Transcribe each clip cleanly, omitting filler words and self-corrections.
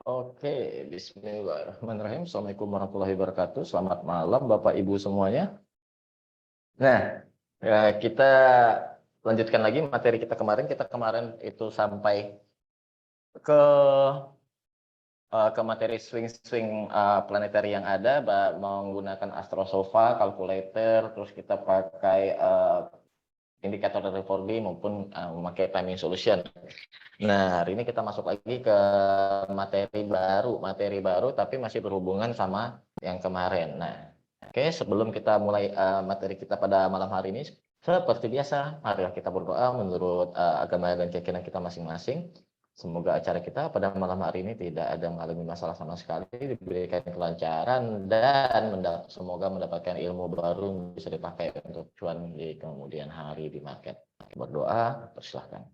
Oke, bismillahirrahmanirrahim. Assalamualaikum warahmatullahi wabarakatuh. Selamat malam Bapak Ibu semuanya. Nah, kita lanjutkan lagi materi kita kemarin. Kita kemarin itu sampai ke materi swing-swing planetary yang ada, menggunakan astrosofa, calculator, terus kita pakai indikator dari 4D maupun memakai timing solution. Nah, hari ini kita masuk lagi ke materi baru tapi masih berhubungan sama yang kemarin. Nah, oke, sebelum kita mulai materi kita pada malam hari ini, seperti biasa, marilah kita berdoa menurut agama dan keyakinan kita masing-masing. Semoga acara kita pada malam hari ini tidak ada mengalami masalah sama sekali, diberikan kelancaran, dan semoga mendapatkan ilmu baru yang bisa dipakai untuk cuan di kemudian hari di market. Berdoa, persilahkan.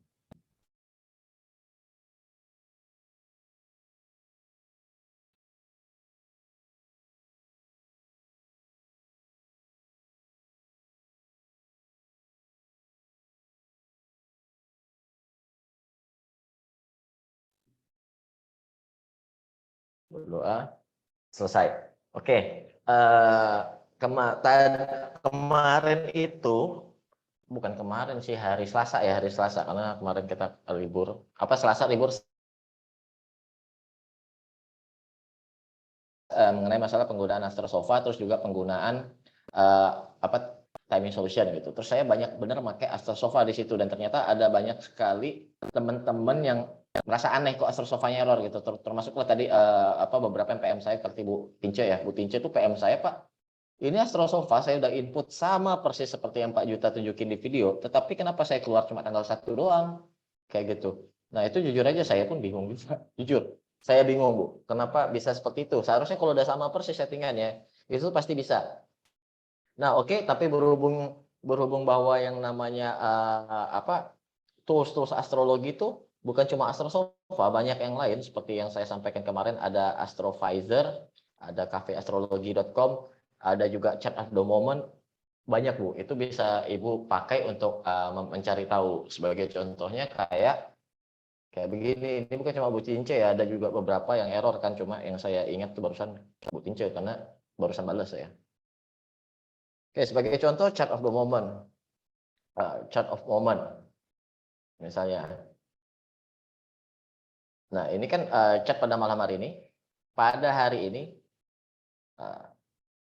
Berdoa, selesai. Oke, kemarin itu, bukan kemarin sih, hari Selasa ya, hari Selasa, karena kemarin kita libur. Selasa libur, mengenai masalah penggunaan astrosofa, terus juga penggunaan timing solution gitu. Terus saya banyak benar pakai astrosofa di situ, dan ternyata ada banyak sekali teman-teman yang merasa aneh kok astrosofanya error gitu. Termasuklah tadi beberapa yang PM saya seperti Bu Tince ya. Bu Tince itu PM saya, Pak, ini astrosofa saya udah input sama persis seperti yang Pak Juta tunjukin di video, tetapi kenapa saya keluar cuma tanggal 1 doang? Kayak gitu. Nah, itu jujur aja saya pun bingung juga. Jujur, saya bingung, Bu. Kenapa bisa seperti itu? Seharusnya kalau udah sama persis settingannya, itu pasti bisa. Nah, oke, tapi berhubung bahwa yang namanya tools astrologi itu bukan cuma astrosofa, banyak yang lain seperti yang saya sampaikan kemarin, ada Astrovisor, ada cafeastrologi.com, ada juga Chart of the Moment, banyak Bu. Itu bisa Ibu pakai untuk mencari tahu. Sebagai contohnya kayak begini, ini bukan cuma Bu Cince ya, ada juga beberapa yang error kan, cuma yang saya ingat tuh barusan Bu Cince karena barusan balas saya. Oke, sebagai contoh chart of the moment, misalnya. Nah, ini kan chart pada malam hari ini. Pada hari ini,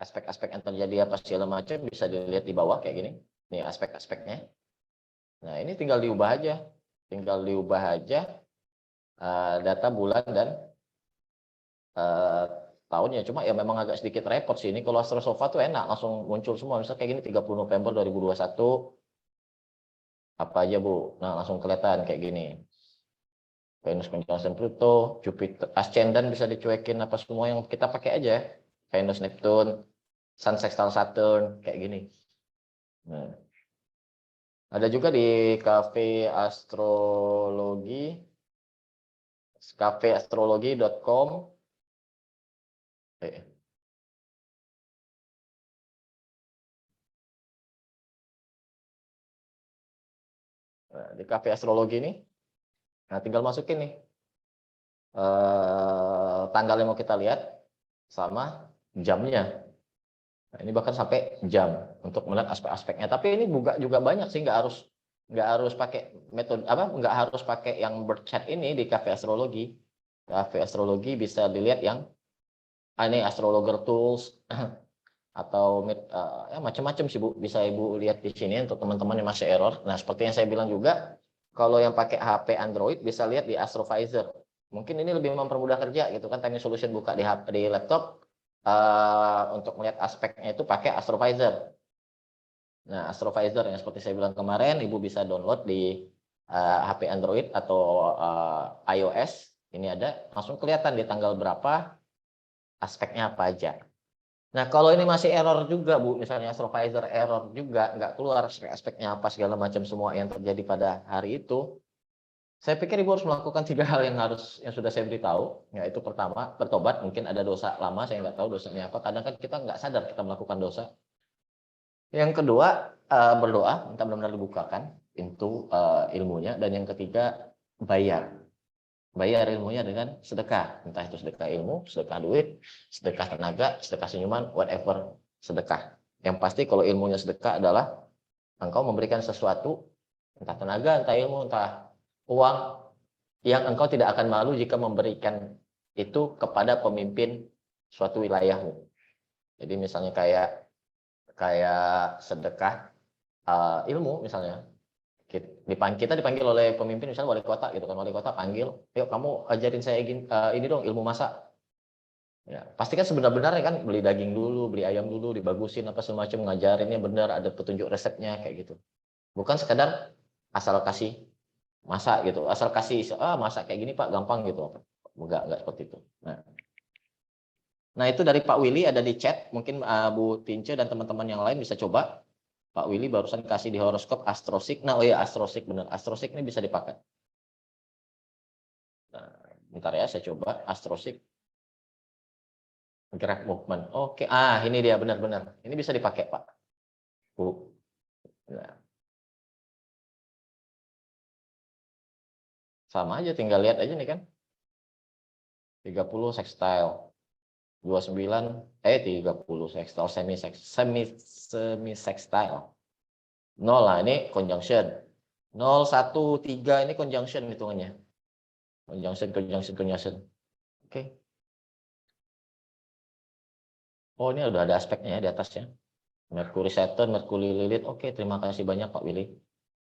aspek-aspek yang terjadi apa segala macam bisa dilihat di bawah kayak gini. Nih aspek-aspeknya. Nah, ini tinggal diubah aja data bulan dan tahunnya. Cuma ya memang agak sedikit repot sih. Ini kalau astrosofa tuh enak, langsung muncul semua. Misalnya kayak gini 30 November 2021. Apa aja, Bu? Nah, langsung kelihatan kayak gini. Venus konjunksi Pluto, Jupiter, ascendan bisa dicuekin apa semua yang kita pakai aja. Venus, Neptune, Sun sextile Saturn, kayak gini. Nah, ada juga di cafeastrologi.com. Nah, di Cafe Astrologi ini, nah tinggal masukin nih tanggal yang mau kita lihat sama jamnya. Nah, ini bahkan sampai jam untuk melihat aspek-aspeknya. Tapi ini juga banyak sih, nggak harus pakai metode nggak harus pakai yang birth chart ini di Cafe Astrologi. Cafe Astrologi bisa dilihat yang ini astrologer tools atau ya macam-macam sih Bu, bisa Ibu lihat di sini untuk teman-teman yang masih error. Nah, seperti yang saya bilang juga, kalau yang pakai HP Android bisa lihat di Astrovisor. Mungkin ini lebih mempermudah kerja gitu kan, timing solution buka di laptop, untuk melihat aspeknya itu pakai Astrovisor. Nah, Astrovisor yang seperti saya bilang kemarin, Ibu bisa download di HP Android atau iOS. Ini ada, langsung kelihatan di tanggal berapa, aspeknya apa aja. Nah, kalau ini masih error juga, Bu, misalnya Astrovisor error juga, nggak keluar aspeknya apa segala macam semua yang terjadi pada hari itu, saya pikir Ibu harus melakukan 3 hal yang sudah saya beritahu. Yaitu pertama, bertobat. Mungkin ada dosa lama, saya nggak tahu dosanya apa. Kadang kan kita nggak sadar kita melakukan dosa. Yang kedua, berdoa, minta benar-benar dibukakan pintu ilmunya. Dan yang ketiga, bayar. bayar ilmunya dengan sedekah. Entah itu sedekah ilmu, sedekah duit, sedekah tenaga, sedekah senyuman, whatever sedekah. Yang pasti kalau ilmunya sedekah adalah engkau memberikan sesuatu, entah tenaga, entah ilmu, entah uang, yang engkau tidak akan malu jika memberikan itu kepada pemimpin suatu wilayahmu. Jadi misalnya kayak sedekah ilmu misalnya. Kita dipanggil oleh pemimpin misalnya wali kota gitu kan, wali kota panggil, yuk kamu ajarin saya ini dong ilmu masak. Ya, pasti kan sebenar-benarnya kan beli daging dulu, beli ayam dulu, dibagusin apa semacam, ngajarinnya benar, ada petunjuk resepnya kayak gitu. Bukan sekadar asal kasih masak gitu, asal kasih masak kayak gini Pak gampang gitu. Enggak seperti itu. Nah itu dari Pak Willy ada di chat, mungkin Bu Tince dan teman-teman yang lain bisa coba. Pak Willy barusan kasih di horoskop astrosik. Nah, oh iya astrosik bener. Astrosik ini bisa dipakai. Nah, bentar ya saya coba astrosik gerak movement. Oke, ini dia benar-benar. Ini bisa dipakai, Pak. Bu. Nah, sama aja tinggal lihat aja nih kan. 30 sextile. 29 30 sextile semi sextile. 0 lah ini conjunction. 0 1 3 ini conjunction hitungannya. Conjunction. Oke. Oh, ini udah ada aspeknya ya di atasnya. Merkuri Saturn, Merkuri Lilith. Oke, terima kasih banyak Pak Willy.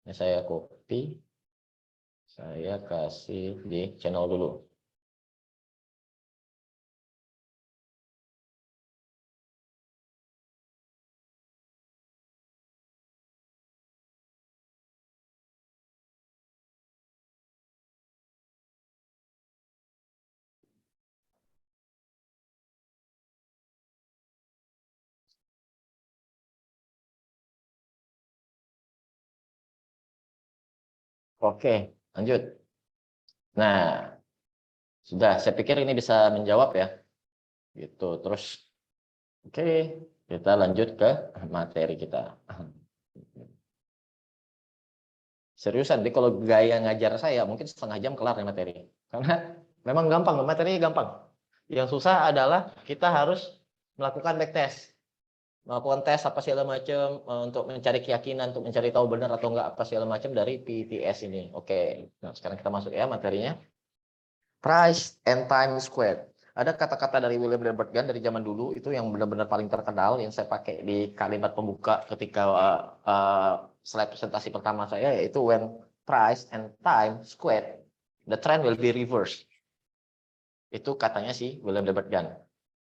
Ini saya copy. Saya kasih di channel dulu. Oke, lanjut. Nah, sudah. Saya pikir ini bisa menjawab ya. Gitu. Terus, oke, kita lanjut ke materi kita. Seriusan, jadi kalau gaya ngajar saya mungkin setengah jam kelar nih materi. Karena memang gampang, materinya gampang. Yang susah adalah kita harus melakukan backtest. Melakukan tes apa segala macam untuk mencari keyakinan, untuk mencari tahu benar atau enggak apa segala macam dari PTS ini. Oke, nah sekarang kita masuk ya materinya. Price and time squared. Ada kata-kata dari William Delbert Gunn dari zaman dulu itu yang benar-benar paling terkenal yang saya pakai di kalimat pembuka ketika slide presentasi pertama saya, yaitu when price and time squared, the trend will be reversed. Itu katanya si William Delbert Gunn.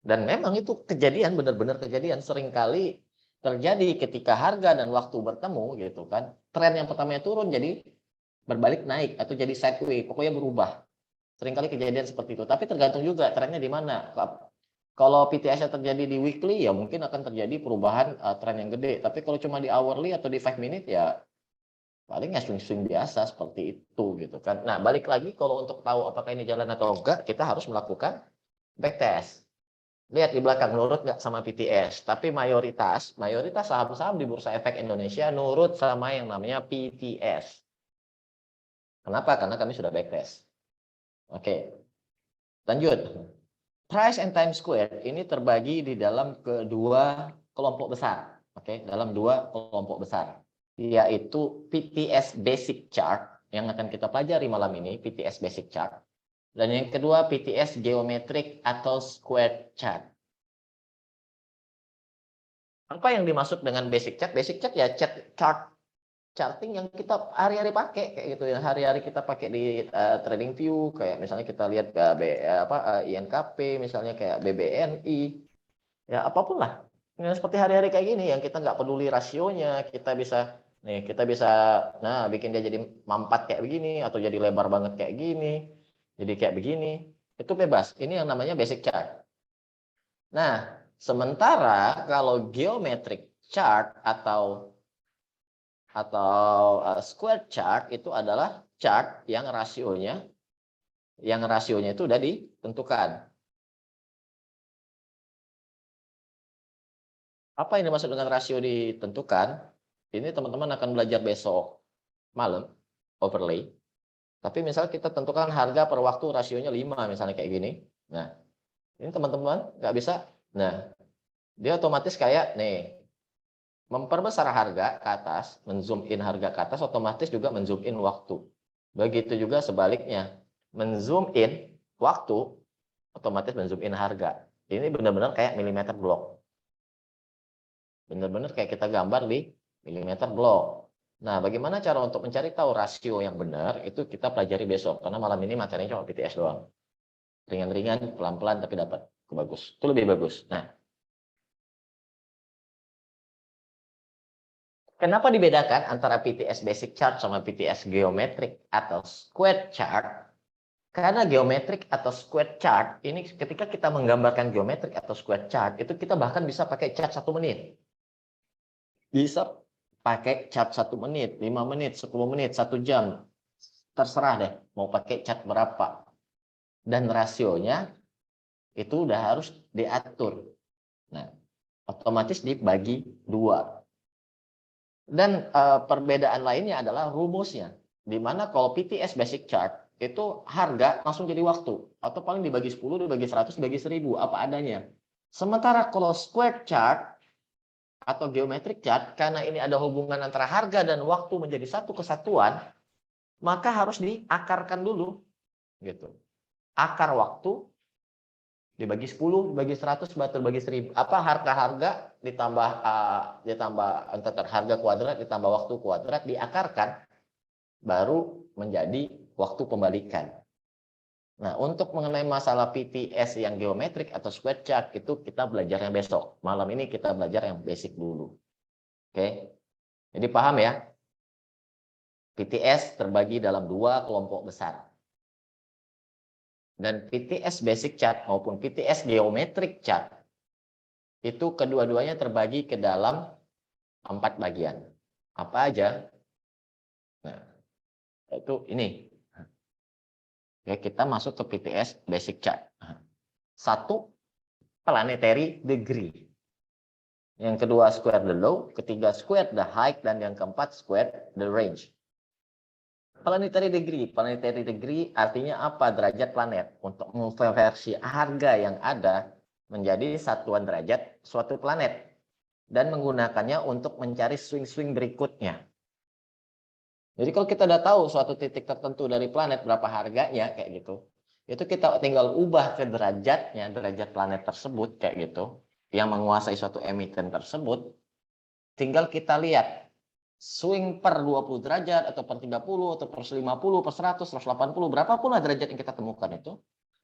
Dan memang itu kejadian, benar-benar kejadian, seringkali terjadi ketika harga dan waktu bertemu gitu kan. Tren yang pertamanya turun jadi berbalik naik atau jadi sideways, pokoknya berubah. Seringkali kejadian seperti itu, tapi tergantung juga trennya di mana. Kalau PTS-nya terjadi di weekly ya mungkin akan terjadi perubahan tren yang gede, tapi kalau cuma di hourly atau di 5 minute ya paling ya swing-swing biasa seperti itu gitu kan. Nah, balik lagi kalau untuk tahu apakah ini jalan atau enggak, kita harus melakukan backtest. Lihat di belakang nurut nggak sama PTS, tapi mayoritas saham-saham di Bursa Efek Indonesia nurut sama yang namanya PTS. Kenapa? Karena kami sudah backtest. Oke, lanjut. Price and time square ini terbagi di dalam kedua kelompok besar. Oke, dalam dua kelompok besar, yaitu PTS Basic Chart yang akan kita pelajari malam ini, PTS Basic Chart. Dan yang kedua PTS Geometric atau Square Chart. Apa yang dimaksud dengan basic chart? Basic chart ya charting yang kita hari-hari pakai kayak gitu, yang hari-hari kita pakai di trading view, kayak misalnya kita lihat INKP, misalnya kayak BBNI, ya apapun lah. Ya, seperti hari-hari kayak gini yang kita nggak peduli rasionya, kita bisa bikin dia jadi mampat kayak begini atau jadi lebar banget kayak gini, jadi kayak begini, itu bebas. Ini yang namanya basic chart. Nah, sementara kalau geometric chart atau square chart itu adalah chart yang rasionya itu udah ditentukan. Apa yang dimaksud dengan rasio ditentukan? Ini teman-teman akan belajar besok malam overlay. Tapi misal kita tentukan harga per waktu rasionya 5 misalnya kayak gini. Nah, ini teman-teman nggak bisa. Nah, dia otomatis kayak nih, memperbesar harga ke atas, menzoom in harga ke atas, otomatis juga menzoom in waktu. Begitu juga sebaliknya, menzoom in waktu, otomatis menzoom in harga. Ini benar-benar kayak milimeter block. Benar-benar kayak kita gambar di milimeter block. Nah, bagaimana cara untuk mencari tahu rasio yang benar, itu kita pelajari besok. Karena malam ini materinya cuma PTS doang. Ringan-ringan, pelan-pelan, tapi dapat. Itu bagus. Itu lebih bagus. Nah, kenapa dibedakan antara PTS Basic Chart sama PTS Geometric atau Square Chart? Karena geometrik atau square chart, ini ketika kita menggambarkan geometrik atau square chart, itu kita bahkan bisa pakai chart 1 menit. Bisa pakai cat 1 menit, 5 menit, 10 menit, 1 jam. Terserah deh mau pakai cat berapa. Dan rasionya itu udah harus diatur. Nah, otomatis dibagi 2. Dan perbedaan lainnya adalah rumusnya. Di mana kalau PTS Basic Chart itu harga langsung jadi waktu. Atau paling dibagi 10, dibagi 100, dibagi 1000, apa adanya. Sementara kalau Square Chart atau geometric chart, karena ini ada hubungan antara harga dan waktu menjadi satu kesatuan, maka harus diakarkan dulu gitu. Akar waktu dibagi 10, dibagi 100, dibagi 1000. Apa harga-harga ditambah harga kuadrat ditambah waktu kuadrat diakarkan, baru menjadi waktu pembalikan. Nah, untuk mengenai masalah PTS yang geometrik atau square chart itu kita belajarnya besok. Malam ini kita belajar yang basic dulu. Oke. Jadi paham ya? PTS terbagi dalam 2 kelompok besar. Dan PTS Basic Chart maupun PTS Geometric Chart itu kedua-duanya terbagi ke dalam 4 bagian. Apa aja? Nah, itu ini. Oke, kita masuk ke PTS Basic Chart. 1, planetary degree. Yang kedua, square the low. Ketiga, square the height. Dan yang keempat, square the range. Planetary degree artinya apa? Derajat planet. Untuk mengonversi harga yang ada menjadi satuan derajat suatu planet. Dan menggunakannya untuk mencari swing-swing berikutnya. Jadi kalau kita udah tahu suatu titik tertentu dari planet berapa harganya kayak gitu, itu kita tinggal ubah ke derajatnya, derajat planet tersebut kayak gitu, yang menguasai suatu emiten tersebut, tinggal kita lihat swing per 20 derajat atau per 30 atau per 50, per 100, 180, berapapun lah derajat yang kita temukan itu,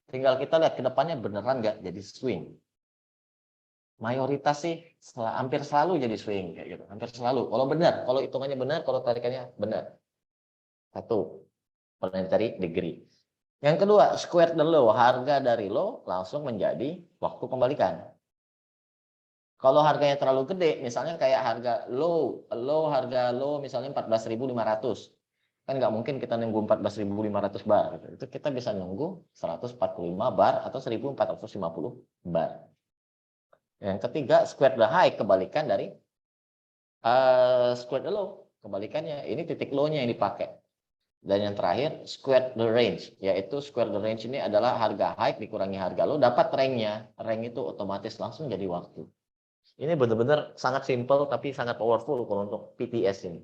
tinggal kita lihat ke depannya beneran nggak jadi swing. Mayoritas sih hampir selalu jadi swing kayak gitu, hampir selalu. Kalau benar, kalau hitungannya benar, kalau tarikannya benar. 1, planetary degree. Yang kedua, square the low, harga dari low langsung menjadi waktu kembalikan. Kalau harganya terlalu gede, misalnya kayak harga harga low misalnya 14.500. Kan nggak mungkin kita nunggu 14.500 bar. Itu kita bisa nunggu 145 bar atau 1.450 bar. Yang ketiga, square the high, kebalikan dari square the low. Kebalikannya, ini titik low-nya yang dipakai. Dan yang terakhir, square the range. Yaitu square the range ini adalah harga high dikurangi harga low, dapat rank-nya. Rank itu otomatis langsung jadi waktu. Ini benar-benar sangat simple tapi sangat powerful kalau untuk PTS ini.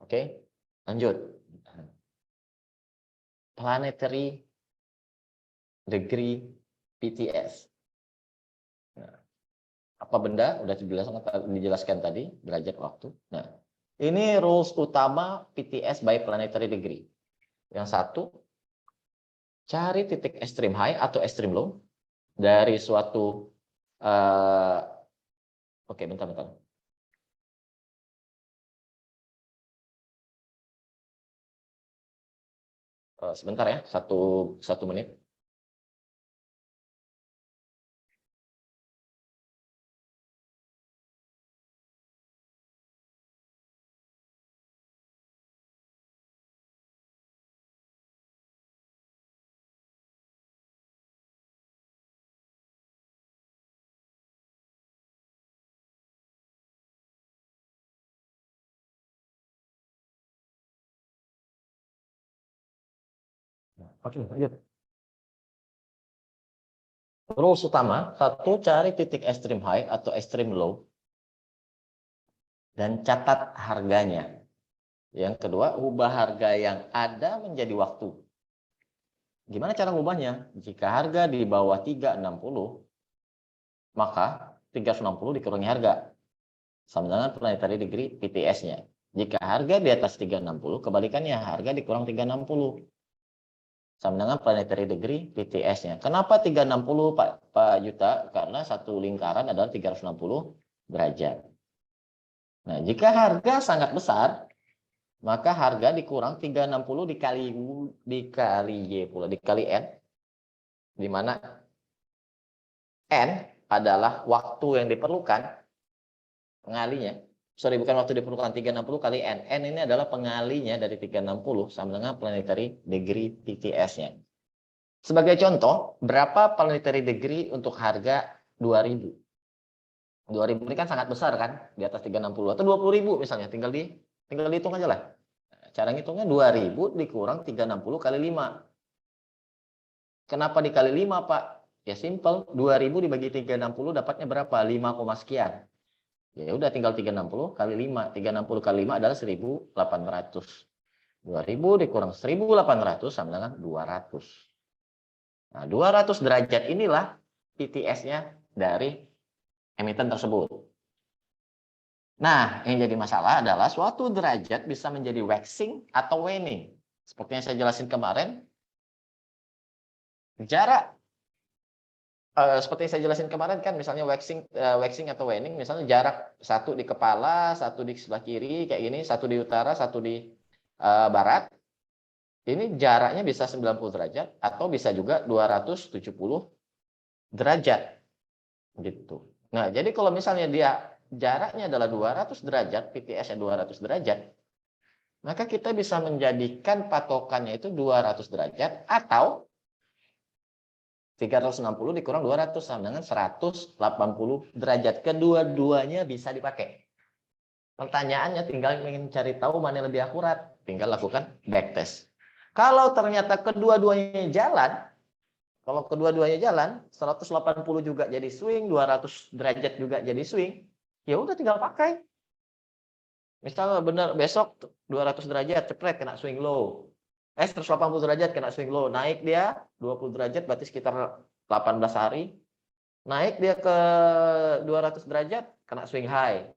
Oke, lanjut. Planetary degree PTS. Nah, apa benda? Udah dijelaskan tadi, derajat waktu. Nah, ini rules utama PTS by planetary degree. Yang satu, cari titik extreme high atau extreme low dari suatu oke, bentar. Sebentar ya, satu menit. Oke, lanjut. Rules utama, satu, cari titik extreme high atau extreme low dan catat harganya. Yang kedua, ubah harga yang ada menjadi waktu. Gimana cara ngubahnya? Jika harga di bawah 360, maka 360 dikurangi harga. Sama dengan planetary degree PTS-nya. Jika harga di atas 360, kebalikannya harga dikurang 360. Sama dengan planetary degree PTS-nya. Kenapa 360 Pak Yuta? Karena satu lingkaran adalah 360 derajat. Nah, jika harga sangat besar, maka harga dikurang 360 dikali Y pula, dikali N, di mana N adalah waktu yang diperlukan pengalinya. Sorry, bukan waktu diperlukan, 360 kali N. N ini adalah pengalinya dari 360 sama dengan planetary degree PTS-nya. Sebagai contoh, berapa planetary degree untuk harga 2000? 2000 ini kan sangat besar kan, di atas 360 atau 20.000 misalnya, tinggal dihitung aja lah. Cara ngitungnya 2000 dikurang 360 kali 5. Kenapa dikali 5, Pak? Ya simple, 2000 dibagi 360 dapatnya berapa? 5, sekian. Ya udah tinggal 360 kali 5. 360 kali 5 adalah 1800. 2000 dikurang 1800 sama dengan 200. Nah, 200 derajat inilah PTS-nya dari emiten tersebut. Nah, yang jadi masalah adalah suatu derajat bisa menjadi waxing atau waning. Seperti yang saya jelasin kemarin, jarak seperti yang saya jelasin kemarin kan, misalnya waxing atau waning, misalnya jarak satu di kepala, satu di sebelah kiri kayak gini, satu di utara, satu di barat. Ini jaraknya bisa 90 derajat atau bisa juga 270 derajat gitu. Nah, jadi kalau misalnya dia jaraknya adalah 200 derajat, PTS-nya 200 derajat, maka kita bisa menjadikan patokannya itu 200 derajat atau 360 dikurang 200 sama dengan 180 derajat. Kedua-duanya bisa dipakai. Pertanyaannya tinggal ingin cari tahu mana yang lebih akurat. Tinggal lakukan backtest. Kalau ternyata kedua-duanya jalan, 180 juga jadi swing, 200 derajat juga jadi swing, ya udah tinggal pakai. Misalnya benar besok 200 derajat cepret kena swing low. 180 derajat kena swing low, naik dia 20 derajat berarti sekitar 18 hari. Naik dia ke 200 derajat kena swing high.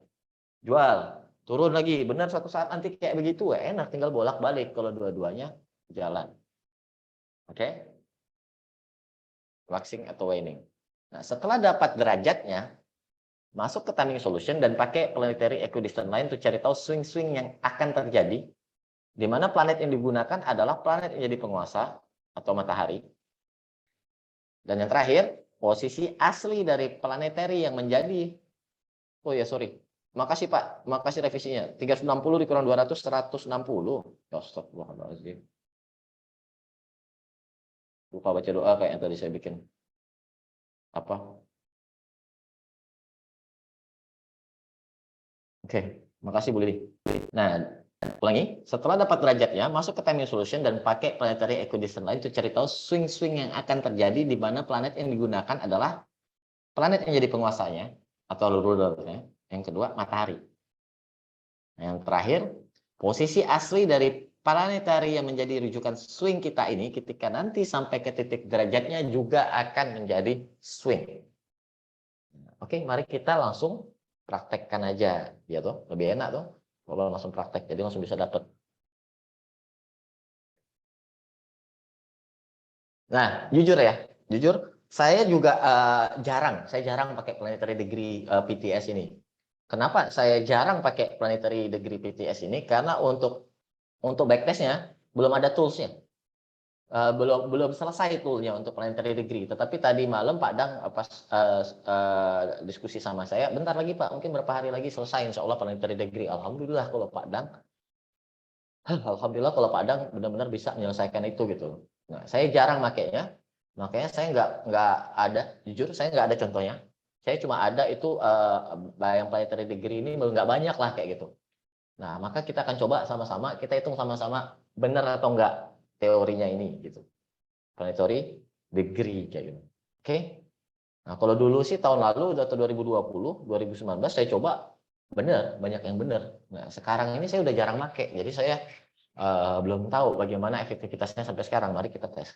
Jual, turun lagi. Benar suatu saat nanti kayak begitu, enak tinggal bolak-balik kalau dua-duanya jalan. Oke? Waxing atau waning. Nah, setelah dapat derajatnya, masuk ke timing solution dan pakai planetary equidistant line untuk cari tahu swing-swing yang akan terjadi, di mana planet yang digunakan adalah planet yang jadi penguasa atau matahari. Dan yang terakhir, posisi asli dari planetary yang menjadi, oh ya sorry, makasih Pak, makasih revisinya, 360 dikurang 200, 160. Ya astagfirullahaladzim. Lupa baca doa kayak yang tadi saya bikin. Apa? Oke, makasih Bu Lili. Nah, ulangi, setelah dapat derajatnya, masuk ke timing solution dan pakai planetary equidistant line untuk cari tahu swing-swing yang akan terjadi di mana planet yang digunakan adalah planet yang jadi penguasanya atau rulernya. Yang kedua, matahari. Nah, yang terakhir, posisi asli dari planetary yang menjadi rujukan swing kita ini ketika nanti sampai ke titik derajatnya juga akan menjadi swing. Oke, mari kita langsung praktekkan aja, ya toh, lebih enak toh kalau langsung praktek, jadi langsung bisa dapat. Nah, jujur ya, saya juga saya jarang pakai planetary degree PTS ini. Kenapa saya jarang pakai planetary degree PTS ini? Karena untuk backtestnya belum ada toolsnya. Belum selesai toolnya untuk planetary degree. Tetapi tadi malam Pak Dang pas diskusi sama saya, bentar lagi Pak, mungkin berapa hari lagi selesai Insya Allah planetary degree. Alhamdulillah kalau Pak Dang, Alhamdulillah kalau Pak Dang benar-benar bisa menyelesaikan itu gitu. Nah, saya jarang makainya, makanya saya nggak ada, jujur saya nggak ada contohnya. Saya cuma ada itu yang planetary degree ini nggak banyak lah kayak gitu. Nah, maka kita akan coba sama-sama, kita hitung sama-sama benar atau enggak teorinya ini gitu. planetary degree kayak gitu. Oke. Nah, kalau dulu sih tahun lalu atau 2020, 2019 saya coba benar, banyak yang benar. Nah, sekarang ini saya udah jarang pakai. Jadi saya belum tahu bagaimana efektivitasnya sampai sekarang. Mari kita tes.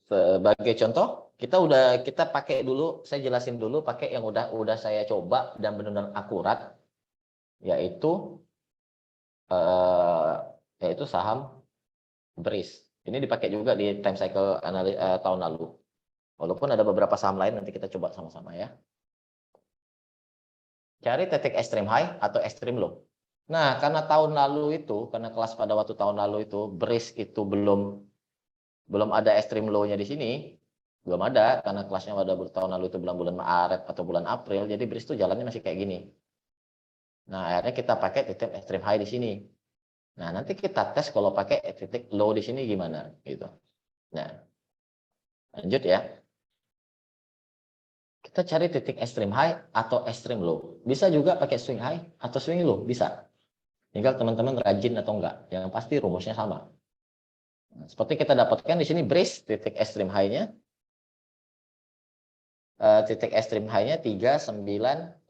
Sebagai contoh, kita pakai dulu, saya jelasin dulu pakai yang udah saya coba dan benar-benar akurat, yaitu saham BRIS. Ini dipakai juga di time cycle tahun lalu. Walaupun ada beberapa saham lain, nanti kita coba sama-sama ya. Cari titik extreme high atau extreme low. Nah, karena tahun lalu itu, karena kelas pada waktu tahun lalu itu, BRIS itu belum ada extreme low-nya di sini, belum ada, karena kelasnya pada tahun lalu itu bulan Maret atau bulan April, jadi BRIS itu jalannya masih kayak gini. Nah, akhirnya kita pakai titik extreme high di sini. Nah, nanti kita tes kalau pakai titik low di sini gimana, gitu. Nah, lanjut ya. Kita cari titik extreme high atau extreme low. Bisa juga pakai swing high atau swing low, bisa. Tinggal teman-teman rajin atau enggak. Yang pasti rumusnya sama. Nah, seperti kita dapatkan di sini BRIS, titik extreme high-nya. Titik extreme high-nya 3980.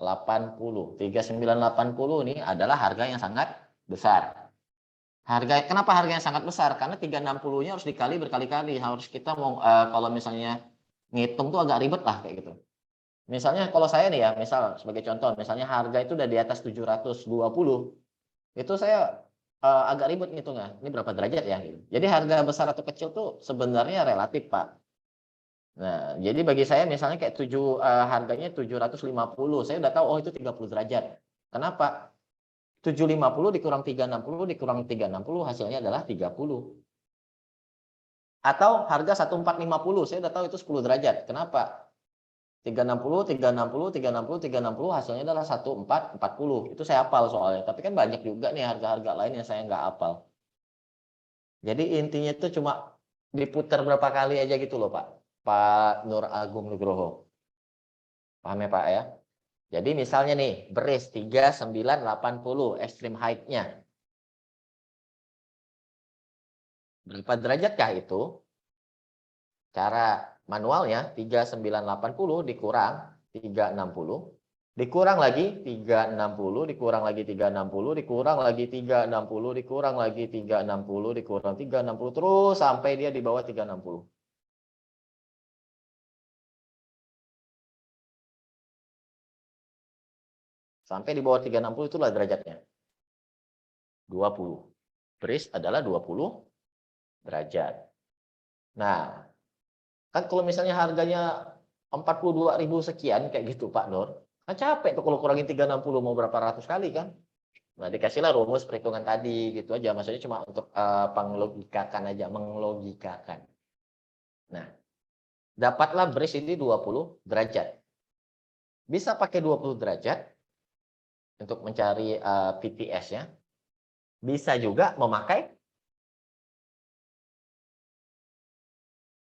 3980 ini adalah harga yang sangat besar. Kenapa harganya sangat besar? Karena 360-nya harus dikali berkali-kali. Harus kita mau kalau misalnya ngitung tuh agak ribet lah kayak gitu. Misalnya kalau saya nih ya, misal sebagai contoh, misalnya harga itu udah di atas 720, itu saya agak ribet ngitungnya. Ini berapa derajat ya? Gitu. Jadi harga besar atau kecil tuh sebenarnya relatif, Pak. Nah, jadi bagi saya misalnya kayak harganya 750, saya udah tahu oh itu 30 derajat. Kenapa? 750 dikurang 360 dikurang 360 hasilnya adalah 30. Atau harga 1450, saya udah tahu itu 10 derajat. Kenapa? 360, 360, 360, 360 hasilnya adalah 1440. Itu saya hafal soalnya. Tapi kan banyak juga nih harga-harga lain yang saya nggak hafal. Jadi intinya itu cuma diputar berapa kali aja gitu loh Pak. Pak Nur Agung Nugroho. Paham ya Pak ya? Jadi misalnya nih, BRIS 3980 extreme height-nya. Berapa derajatkah itu? Cara manualnya 3980 dikurang 360, dikurang lagi 360, dikurang lagi 360, dikurang lagi 360, dikurang lagi 360, dikurang 360 terus sampai dia di bawah 360. Sampai di bawah 360 itulah derajatnya. 20. BRIS adalah 20 derajat. Nah, kan kalau misalnya harganya 42.000 sekian kayak gitu Pak Nur, kan capek tuh kalau kurangin 360 mau berapa ratus kali kan. Nah, dikasihlah rumus perhitungan tadi gitu aja. Maksudnya cuma untuk penglogikakan aja, menglogikakan. Nah, dapatlah BRIS ini 20 derajat. Bisa pakai 20 derajat untuk mencari PTS-nya. Bisa juga memakai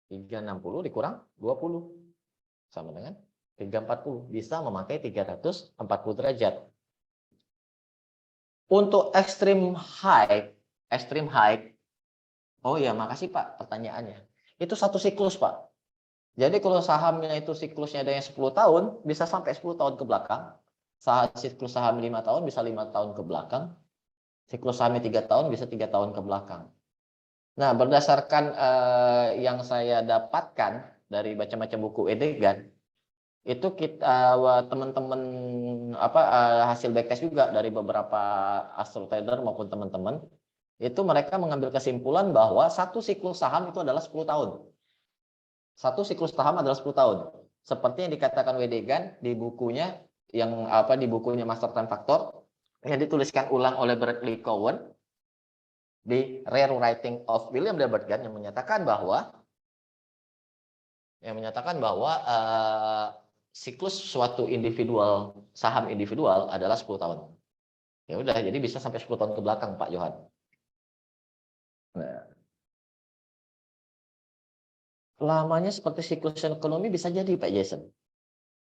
360 dikurang 20. Sama dengan 340. Bisa memakai 340 derajat. Untuk extreme high, oh ya makasih Pak pertanyaannya. Itu satu siklus Pak. Jadi kalau sahamnya itu siklusnya ada yang 10 tahun, bisa sampai 10 tahun ke belakang. Siklus saham 5 tahun bisa 5 tahun ke belakang. Siklus sahamnya 3 tahun bisa 3 tahun ke belakang. Nah, berdasarkan yang saya dapatkan dari baca-baca buku Edegan, itu kita teman-teman hasil backtest juga dari beberapa astro trader maupun teman-teman, itu mereka mengambil kesimpulan bahwa satu siklus saham itu adalah 10 tahun. Satu siklus saham adalah 10 tahun. Seperti yang dikatakan Wedegan di bukunya di bukunya Master Time Factor yang dituliskan ulang oleh Bradley Cowan di Rare Writing of William W. Burton yang menyatakan bahwa siklus suatu saham individual adalah 10 tahun. Ya udah, jadi bisa sampai 10 tahun ke belakang Pak Johan. Nah, lamanya seperti siklus ekonomi bisa jadi Pak Jason.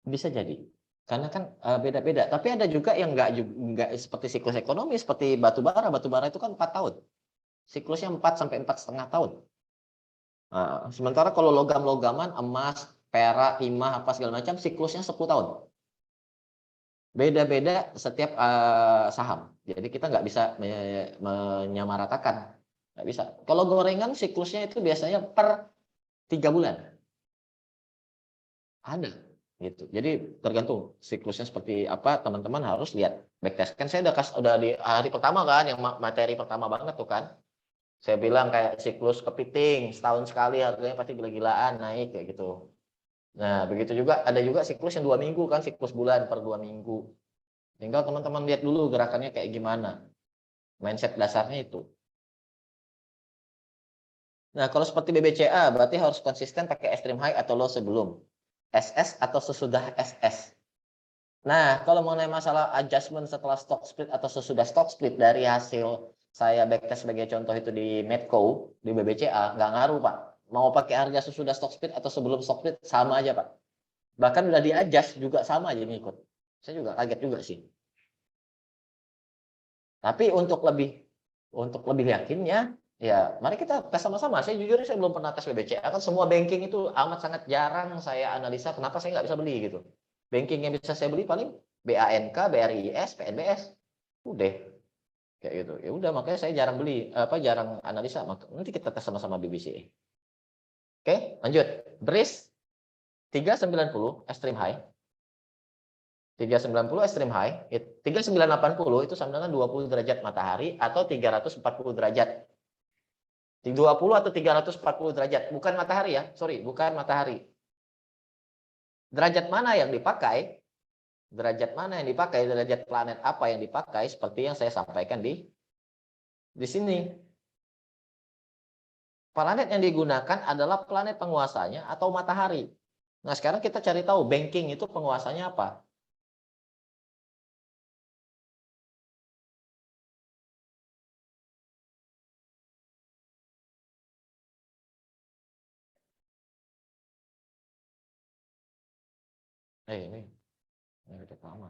Bisa jadi. Karena kan beda-beda. Tapi ada juga yang nggak seperti siklus ekonomi, seperti batu bara. Batu bara itu kan 4 tahun. siklusnya 4 sampai 4,5 tahun. Nah, sementara kalau logam-logaman, emas, perak, timah, apa segala macam, siklusnya 10 tahun. Beda-beda setiap saham. Jadi kita nggak bisa menyamaratakan. Nggak bisa. Kalau gorengan siklusnya itu biasanya per 3 bulan. Ada. Gitu. Jadi tergantung siklusnya seperti apa, teman-teman harus lihat backtest. Kan saya udah di hari pertama kan, yang materi pertama banget tuh kan. Saya bilang kayak siklus kepiting, setahun sekali harganya pasti gila-gilaan naik kayak gitu. Nah, begitu juga ada juga siklus yang 2 minggu kan, siklus bulan per 2 minggu. Tinggal teman-teman lihat dulu gerakannya kayak gimana. Mindset dasarnya itu. Nah, kalau seperti BBCA berarti harus konsisten pakai extreme high atau low sebelum SS atau sesudah SS. Nah, kalau mengenai masalah adjustment setelah stock split atau sesudah stock split dari hasil saya backtest sebagai contoh itu di Medco, di BBCA, nggak ngaruh, Pak. Mau pakai harga sesudah stock split atau sebelum stock split, sama aja, Pak. Bahkan udah di-adjust juga sama aja ngikut. Saya juga kaget juga sih. Tapi untuk lebih yakinnya, ya mari kita tes sama-sama. Saya jujur saya belum pernah tes BBCA. Kan semua banking itu amat sangat jarang saya analisa. Kenapa saya nggak bisa beli gitu? Banking yang bisa saya beli paling BANK, BRIS, PNBS. Udah kayak gitu. Ya udah makanya saya jarang beli, jarang analisa. Nanti kita tes sama-sama BBCA. Oke, lanjut. BRIS 390 extreme high. 390 extreme high, 3980 itu sama dengan 20 derajat matahari atau 340 derajat. 20 atau 340 derajat, bukan matahari ya, sorry, bukan matahari. Derajat mana yang dipakai? Derajat mana yang dipakai? Derajat planet apa yang dipakai? Seperti yang saya sampaikan di sini. Planet yang digunakan adalah planet penguasanya atau matahari. Nah, sekarang kita cari tahu banking itu penguasanya apa? Ini kita lama.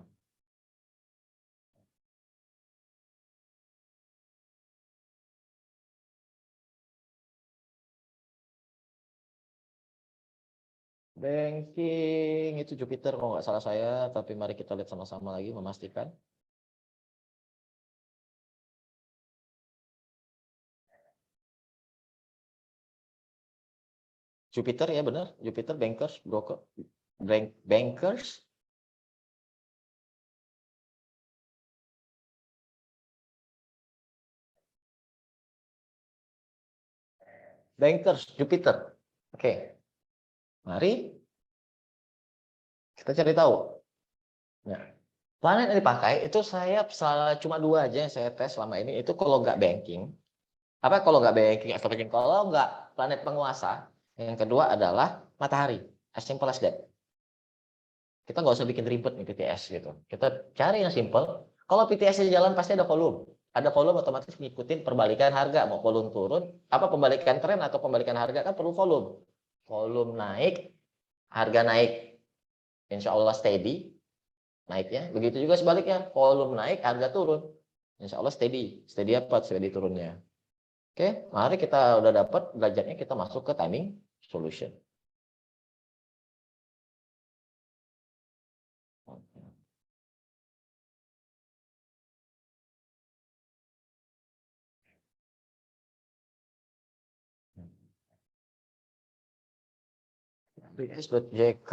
Banking itu Jupiter kalau nggak salah saya, tapi mari kita lihat sama-sama lagi memastikan. Jupiter ya benar, Jupiter bankers, broker, bankers. Bankers Jupiter. Oke. Mari kita cari tahu. Nah, planet yang dipakai itu saya cuma 2 aja yang saya tes selama ini. Itu kalau nggak banking, kalau nggak banking atau banking, kalau nggak planet penguasa, yang kedua adalah matahari. As simple as that. Kita nggak usah bikin ribet nih PTS gitu. Kita cari yang simple. Kalau PTS jalan pasti ada volume. Ada volume otomatis ngikutin perbalikan harga. Mau volume turun, pembalikan tren atau pembalikan harga kan perlu volume. Volume naik, harga naik. Insya Allah steady naiknya. Begitu juga sebaliknya. Volume naik, harga turun. Insya Allah steady. Steady apa? Steady turunnya. Oke, mari kita udah dapat derajatnya, kita masuk ke timing solution. BS.jk,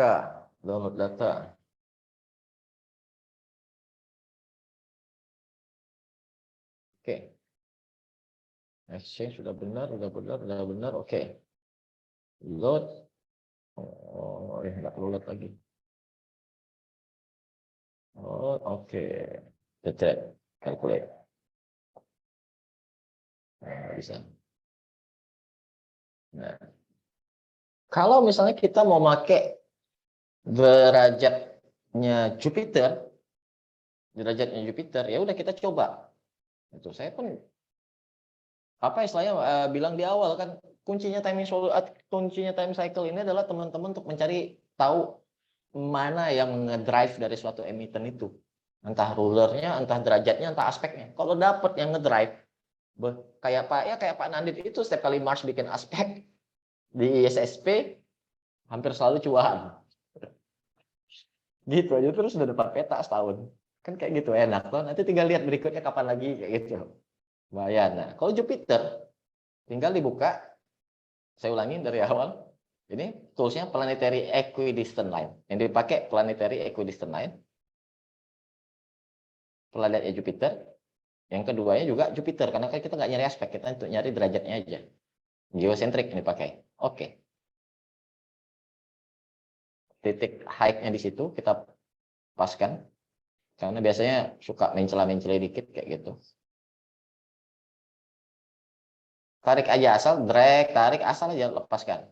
download data. Oke. Exchange sudah benar. Oke. Load. Oh, nggak perlu load lagi. Oh, oke. Cek. Calculate. Nah, bisa. Nah, kalau misalnya kita mau pakai derajatnya Jupiter, ya udah kita coba. Itu saya pun istilahnya bilang di awal kan, kuncinya time cycle ini adalah teman-teman untuk mencari tahu mana yang ngedrive dari suatu emiten itu. Entah rulernya, entah derajatnya, entah aspeknya. Kalau dapat yang ngedrive, Kayak Pak Nandit itu setiap kali Mars bikin aspek di ISSP hampir selalu cuan. Gitu aja terus udah dapat peta setahun. Kan kayak gitu enak loh. Nanti tinggal lihat berikutnya kapan lagi kayak gitu. Lumayan. Nah, kalau Jupiter tinggal dibuka. Saya ulangi dari awal. Ini toolsnya Planetary Equidistant Line. Yang dipakai Planetary Equidistant Line. Planet Jupiter. Yang keduanya juga Jupiter. Karena kan kita nggak nyari aspek. Kita untuk nyari derajatnya aja. Geosentrik ini pakai. Oke. Titik height-nya di situ kita paskan. Karena biasanya suka mencela-mencela dikit kayak gitu. Tarik aja asal, drag, tarik asal aja, lepaskan.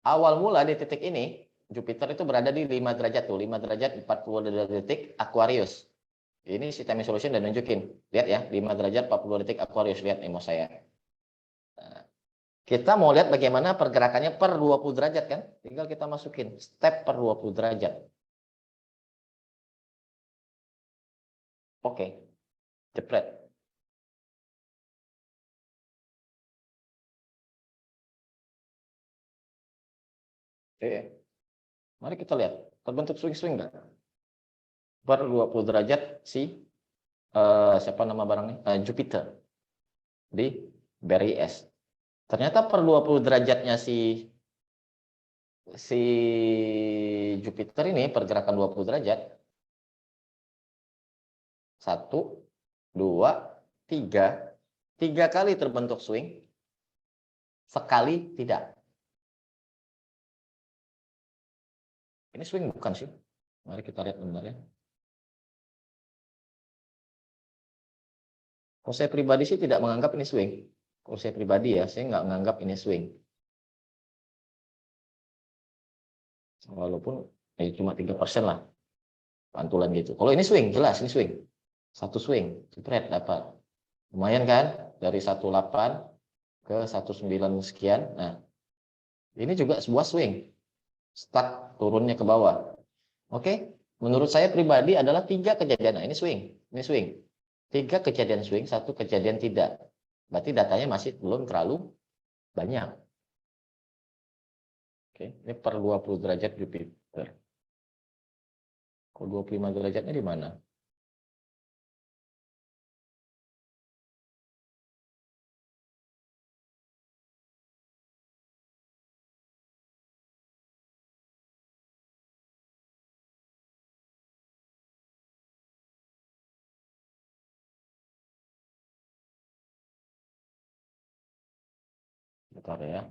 Awal mula di titik ini, Jupiter itu berada di 5 derajat tuh, 5 derajat 40 detik Aquarius. Ini si timing solution dan nunjukin. Lihat ya, 5 derajat 40 detik Aquarius. Lihat nih mau saya. Nah, kita mau lihat bagaimana pergerakannya per 20 derajat kan? Tinggal kita masukin step per 20 derajat. Oke. Jepret. Oke. Mari kita lihat. Terbentuk swing-swing nggak? Per 20 derajat si siapa nama barangnya? Jupiter. Di Berry S. Ternyata per 20 derajatnya si Jupiter ini pergerakan 20 derajat 1, 2, 3 kali terbentuk swing, sekali tidak. Ini swing bukan sih? Mari kita lihat bentar ya. Kalau saya pribadi sih tidak menganggap ini swing. Kalau saya pribadi ya, saya nggak menganggap ini swing. Walaupun cuma 3% lah pantulan gitu. Kalau ini swing, jelas ini swing. Satu swing, jepret dapat. Lumayan kan? Dari 18 ke 19 sekian. Nah, ini juga sebuah swing. Start turunnya ke bawah. Oke, menurut saya pribadi adalah 3 kejadian. Nah, ini swing. Ini swing. 3 kejadian swing, 1 kejadian tidak. Berarti datanya masih belum terlalu banyak. Oke, ini per 20 derajat Jupiter. Kalau 25 derajatnya di mana? Bentar ya.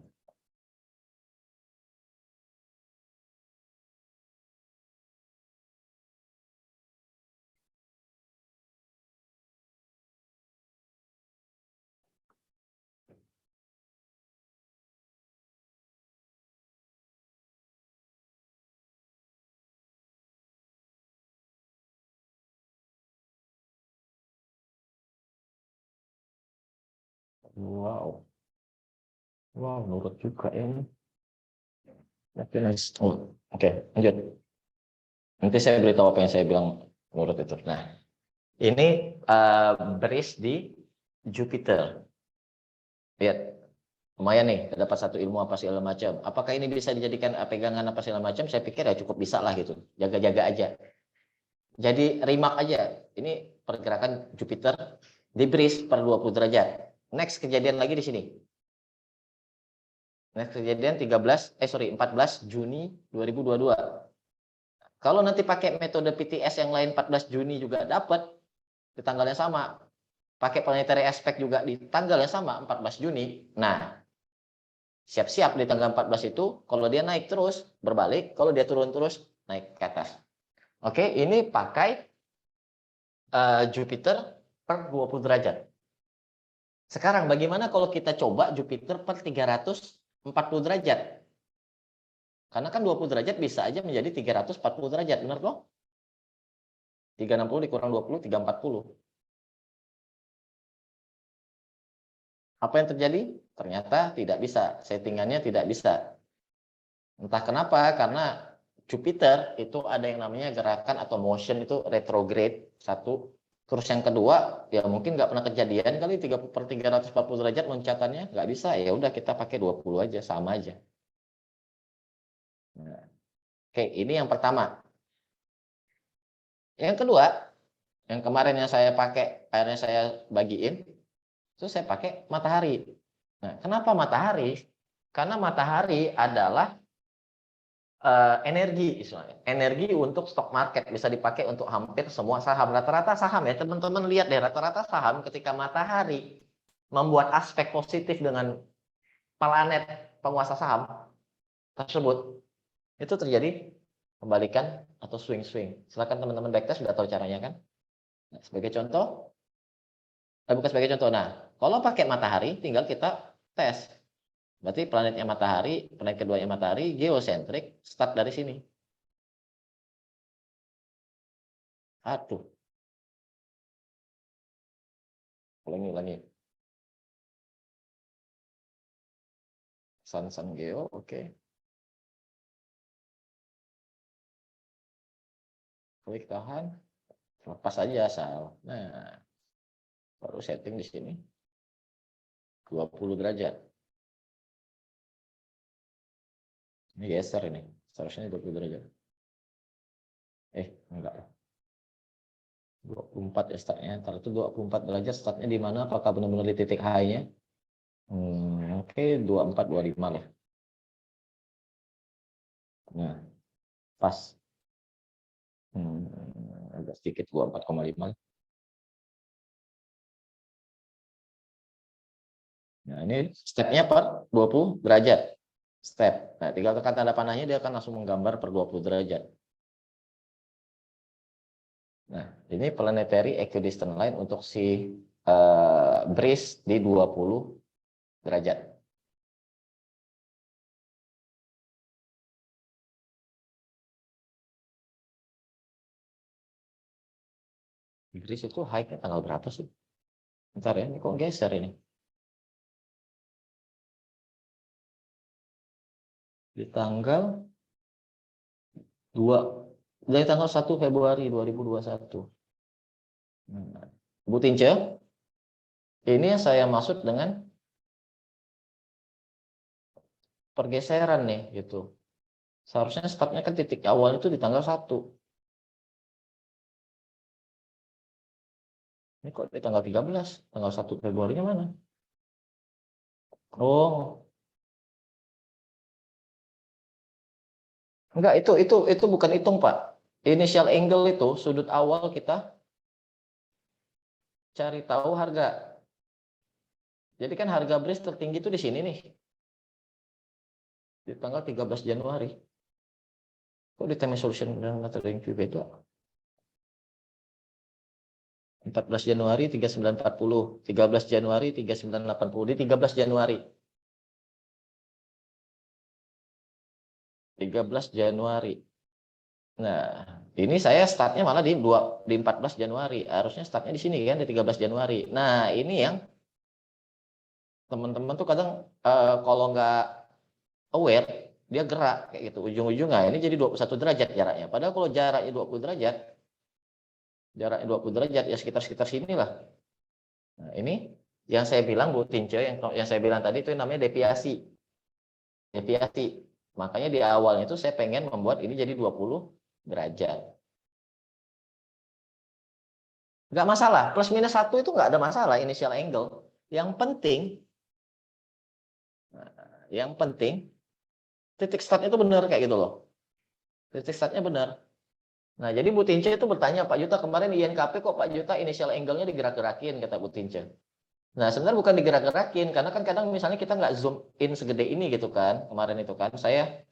Wow. Wow, nurut juga ya ini. Oke, lanjut. Nanti saya beritahu apa yang saya bilang nurut itu. Nah, ini beris di Jupiter. Lihat, lumayan nih, dapat satu ilmu apa segala macam. Apakah ini bisa dijadikan pegangan apa segala macam? Saya pikir ya cukup bisa lah gitu. Jaga-jaga aja. Jadi remark aja. Ini pergerakan Jupiter di beris per 20 derajat. Next kejadian lagi di sini. Next kejadian 14 Juni 2022. Kalau nanti pakai metode PTS yang lain 14 Juni juga dapat di tanggal yang sama. Pakai planetary aspect juga di tanggal yang sama 14 Juni. Nah, siap-siap di tanggal 14 itu kalau dia naik terus berbalik, kalau dia turun terus naik ke atas. Oke, ini pakai Jupiter per 20 derajat. Sekarang bagaimana kalau kita coba Jupiter per 340 derajat? Karena kan 20 derajat bisa aja menjadi 340 derajat, benar dong? 360 dikurang 20, 340. Apa yang terjadi? Ternyata tidak bisa, settingannya tidak bisa. Entah kenapa, karena Jupiter itu ada yang namanya gerakan atau motion itu retrograde, 1. Terus yang kedua, ya mungkin nggak pernah kejadian kali 30/340 derajat loncatannya, nggak bisa. Ya udah kita pakai 20 aja, sama aja. Nah, oke, ini yang pertama. Yang kedua, yang kemarin yang saya pakai, akhirnya saya bagiin, itu saya pakai matahari. Nah, kenapa matahari? Karena matahari adalah energi, istilahnya. Energi untuk stok market, bisa dipakai untuk hampir semua saham. Rata-rata saham ya, teman-teman lihat deh, rata-rata saham ketika matahari membuat aspek positif dengan planet penguasa saham tersebut, itu terjadi kebalikan atau swing-swing. Silakan teman-teman backtest sudah tahu caranya kan? Nah, sebagai contoh, bukan sebagai contoh. Nah, kalau pakai matahari, tinggal kita tes. Berarti planetnya matahari, planet keduanya matahari, geosentrik, start dari sini. Aduh. Ulangi. Sun Geo, oke. Klik tahan, lepas aja asal. Nah, baru setting di sini. 20 derajat. Ini geser ini. Seharusnya 20 derajat. Enggak. 24 ya startnya. Ntar itu 24 derajat startnya di mana? Apakah benar-benar di titik high-nya? Oke, 24, 25 lah. Nah, pas. Agak sedikit 24,5. Nah, ini stepnya per 20 derajat. Step. Nah, tinggal tekan tanda panahnya, dia akan langsung menggambar per 20 derajat. Nah, ini planetary equidistant line untuk si breeze di 20 derajat. Breeze itu high-nya tanggal berapa sih? Bentar ya, ini kok geser ini. Di tanggal 2, dari tanggal 1 Februari 2021. Nah, Bu Tince, ini yang saya maksud dengan pergeseran nih gitu. Seharusnya startnya kan titik awal itu di tanggal 1. Ini kok di tanggal 13, tanggal 1 Februarinya mana? Oh, enggak, itu bukan hitung, Pak. Initial angle itu sudut awal kita cari tahu harga. Jadi kan harga breeze tertinggi itu di sini nih. Di tanggal 13 Januari. Kok di time solution dan trading view beda? 14 Januari 3940, 13 Januari 3980, di 13 Januari. 13 Januari. Nah, ini saya startnya malah di 14 Januari. Harusnya startnya di sini kan di 13 Januari. Nah, ini yang teman-teman tuh kadang kalau nggak aware, dia gerak kayak gitu. Ujung-ujungnya ini jadi 21 derajat jaraknya. Padahal kalau jaraknya 20 derajat, ya sekitar sini lah. Nah, ini yang saya bilang Bu Tince, yang saya bilang tadi itu namanya deviasi. Deviasi. Makanya di awalnya itu saya pengen membuat ini jadi 20 derajat. Nggak masalah, plus minus 1 itu nggak ada masalah initial angle. Yang penting titik startnya itu benar kayak gitu loh. Titik startnya benar. Nah, jadi Bu Tince itu bertanya, Pak Juta kemarin INKP kok Pak Juta initial angle-nya digerak-gerakin, kata Bu Tince. Nah, sebenarnya bukan digerak-gerakin, karena kan kadang misalnya kita nggak zoom in segede ini gitu kan, kemarin itu kan, saya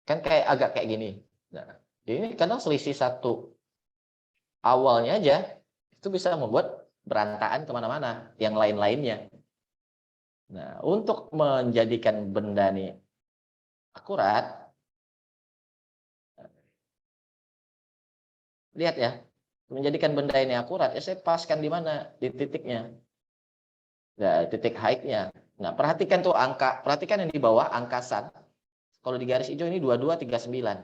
kan kayak agak kayak gini. Nah, ini kadang selisih satu awalnya aja, itu bisa membuat berantakan kemana-mana, yang lain-lainnya. Nah, untuk menjadikan benda ini akurat, lihat ya, menjadikan benda ini akurat, ya saya paskan di mana? Di titiknya. Nah, titik high-nya. Nah, perhatikan tuh angka, perhatikan yang di bawah angka sun. Kalau di garis hijau ini 2239.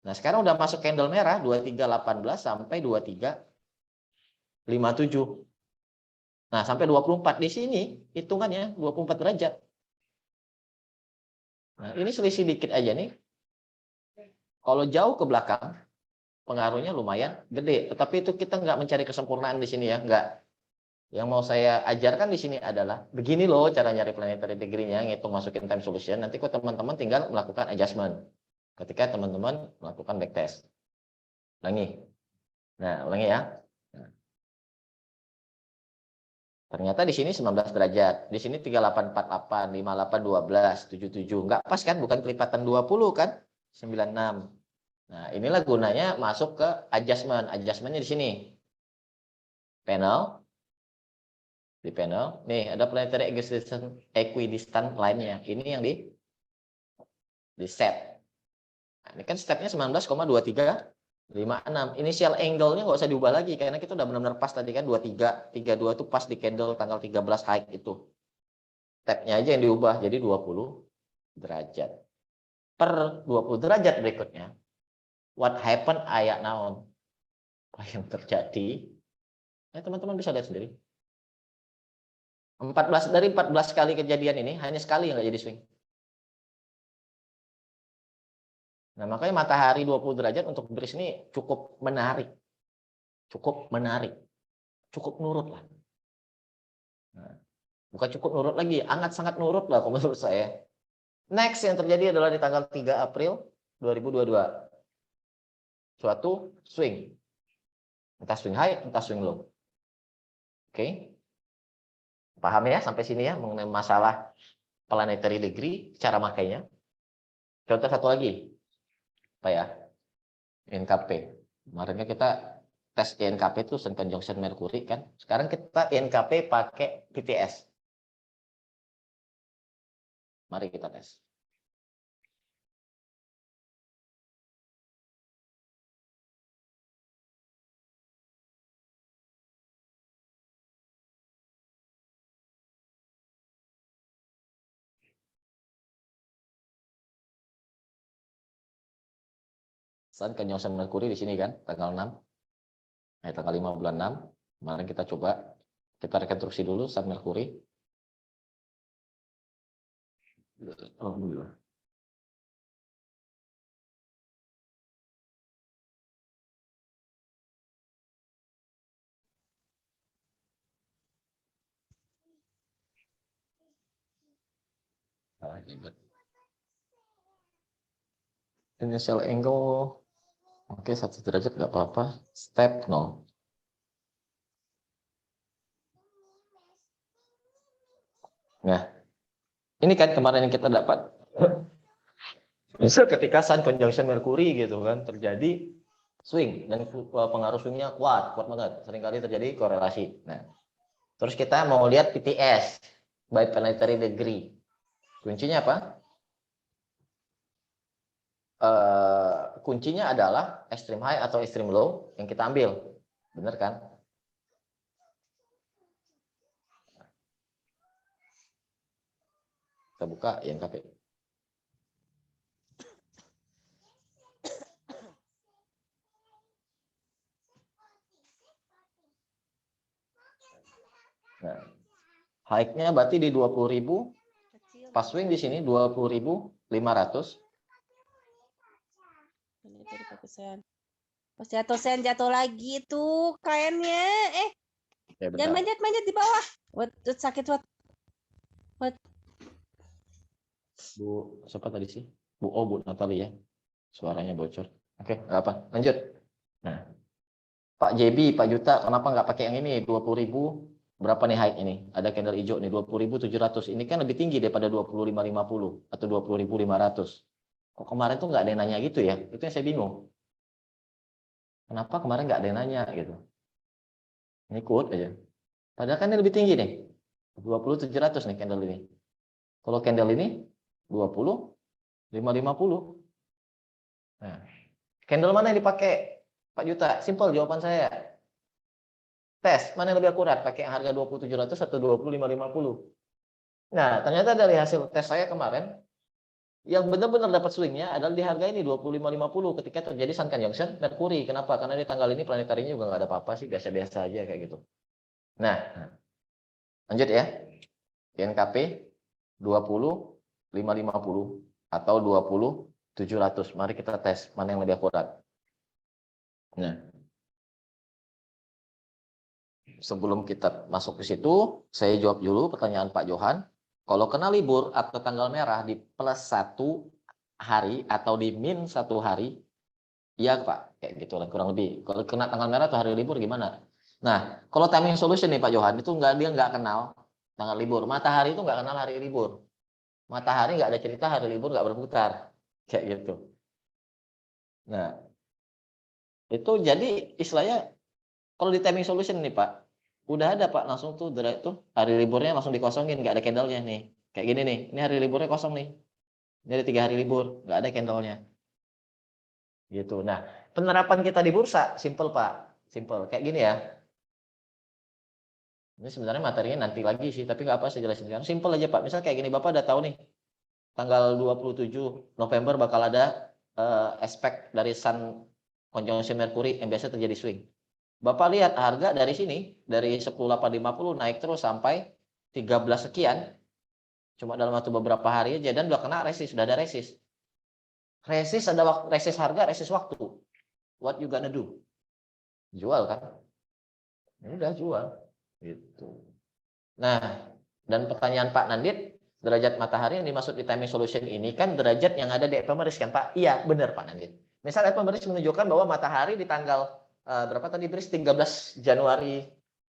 Nah, sekarang udah masuk candle merah 2318 sampai 2357. Nah, sampai 24 di sini hitungannya 24 derajat. Nah, ini selisih dikit aja nih. Kalau jauh ke belakang, pengaruhnya lumayan gede. Tetapi itu kita nggak mencari kesempurnaan di sini ya, nggak. Yang mau saya ajarkan di sini adalah begini loh cara nyari planetary degree-nya, ngitung masukin time solution. Nanti kok teman-teman tinggal melakukan adjustment ketika teman-teman melakukan backtest. Ulangi. Nah, ulangi ya. Nah, ternyata di sini 19 derajat, di sini 3848, 5812, 77. Nggak pas kan? Bukan kelipatan 20 kan? 96. Nah, inilah gunanya masuk ke adjustment. Adjustmentnya di sini. Panel. Di panel, nih ada planetary equidistant line-nya. Ini yang di set. Nah, ini kan stepnya 19,2356. Initial angle-nya nggak usah diubah lagi karena kita udah benar-benar pas tadi kan 23, 32 itu pas di candle tanggal 13 high itu. Stepnya aja yang diubah jadi 20 derajat. Per 20 derajat berikutnya, what happen ayak naon? Apa yang terjadi? Nah, teman-teman bisa lihat sendiri. 14 kali kejadian ini hanya sekali yang nggak jadi swing. Nah, makanya matahari 20 derajat untuk bearish ini cukup menarik. Cukup menarik. Cukup nurut lah. Nah, bukan cukup nurut lagi, sangat nurut lah menurut saya. Next yang terjadi adalah di tanggal 3 April 2022. Suatu swing. Entah swing high, entah swing low. Oke. Paham ya sampai sini ya mengenai masalah planetary degree, cara makainya. Contoh satu lagi. Apa ya? INKP. Kemarin kita tes INKP itu Sun Conjunction Mercury kan. Sekarang kita INKP pakai PTS. Mari kita tes. Sun Conjunction Mercury di sini kan, tanggal 6. Nah, tanggal 5 bulan 6. Kemarin kita coba, kita rekonstruksi dulu Sun Mercury. Alhamdulillah. Initial angle, oke 1 derajat nggak apa-apa. Step 0. Nah, ini kan kemarin yang kita dapat. Misal ketika Sun Conjunction Mercury gitu kan, terjadi swing dan pengaruh swingnya kuat banget. Seringkali terjadi korelasi. Nah, terus kita mau lihat PTS, by planetary degree. Kuncinya apa? Kuncinya adalah extreme high atau extreme low yang kita ambil. Bener kan? Kita buka INKP. Nah, high-nya berarti di 20.000. Pas swing di sini 20.500. Pas jatuh sen jatuh lagi tuh kainnya. Jangan manjat-manjat di bawah. What sakit what? Bu, siapa tadi sih? Bu Natali ya. Suaranya bocor. Oke, apa? Lanjut. Nah, Pak JB, Pak Juta, kenapa nggak pakai yang ini? 20.000. Berapa nih high ini? Ada candle hijau nih 20.700. Ini kan lebih tinggi daripada 25.50 atau 20.500. Kok kemarin tuh nggak ada yang nanya gitu ya? Itu yang saya bingung. Kenapa kemarin nggak ada yang nanya gitu? Ini ikut aja. Padahal kan ini lebih tinggi nih. 20.700 nih candle ini. Kalau candle ini 20.550. Nah, candle mana yang dipakai? Pak Juta, simpel jawaban saya. Tes, mana yang lebih akurat? Pakai harga 20.700 atau 20.550? Nah, ternyata dari hasil tes saya kemarin, Yang benar-benar dapat swingnya adalah di harga ini 25.50 ketika terjadi Sun conjunction Merkuri. Kenapa? Karena di tanggal ini planetarinya juga nggak ada apa-apa sih, biasa-biasa aja kayak gitu. Nah, lanjut ya. INKP 20.550 atau 20.700. Mari kita tes mana yang lebih akurat. Nah, sebelum kita masuk ke situ, saya jawab dulu pertanyaan Pak Johan. Kalau kena libur atau tanggal merah di plus 1 hari atau di min 1 hari, iya Pak, kayak gitu lah kurang lebih. Kalau kena tanggal merah atau hari libur gimana? Nah, kalau timing solution nih Pak Johan, itu dia nggak kenal tanggal libur. Matahari itu nggak kenal hari libur. Matahari nggak ada cerita hari libur nggak berputar. Kayak gitu. Nah, itu jadi istilahnya kalau di timing solution nih Pak, udah ada Pak langsung tuh hari liburnya langsung dikosongin, nggak ada candlenya nih. Kayak gini nih, ini hari liburnya kosong nih. Ini ada 3 hari libur, nggak ada candlenya. Gitu. Nah, penerapan kita di bursa simple Pak, simple. Kayak gini ya. Ini sebenarnya materinya nanti lagi sih, tapi nggak apa saya jelasin sekarang. Simple aja Pak. Misal kayak gini, Bapak udah tahu nih, tanggal 27 November bakal ada aspek dari Sun conjunction Mercury yang biasa terjadi swing. Bapak lihat harga dari sini, dari 10.850 naik terus sampai 13 sekian, cuma dalam waktu beberapa hari aja, dan udah kena resist, sudah ada resist. Resist ada waktu, resist harga, resist waktu. What you gonna do? Jual kan? Ya udah jual. Gitu. Nah, dan pertanyaan Pak Nandit, derajat matahari yang dimaksud di timing solution ini kan derajat yang ada di ephemeris kan Pak? Iya, benar Pak Nandit. Misal ephemeris menunjukkan bahwa matahari di tanggal berapa tadi Bris? 13 Januari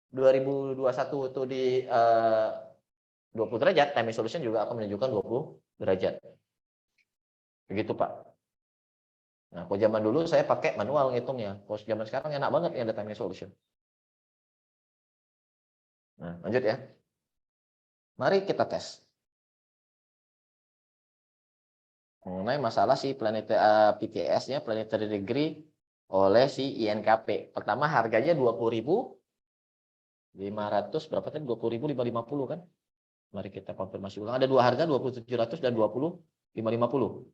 2021 itu di 20 derajat, timing solution juga akan menunjukkan 20 derajat. Begitu Pak. Nah, kalau zaman dulu saya pakai manual ngitungnya. Kalau zaman sekarang enak banget ya ada timing solution. Nah, lanjut ya. Mari kita tes. Mengenai masalah si PTS-nya, planetary degree oleh si INKP. Pertama harganya 20.500 berapa tadi? 20.550 kan? Mari kita konfirmasi ulang. Ada dua harga 20.700 dan 20.550.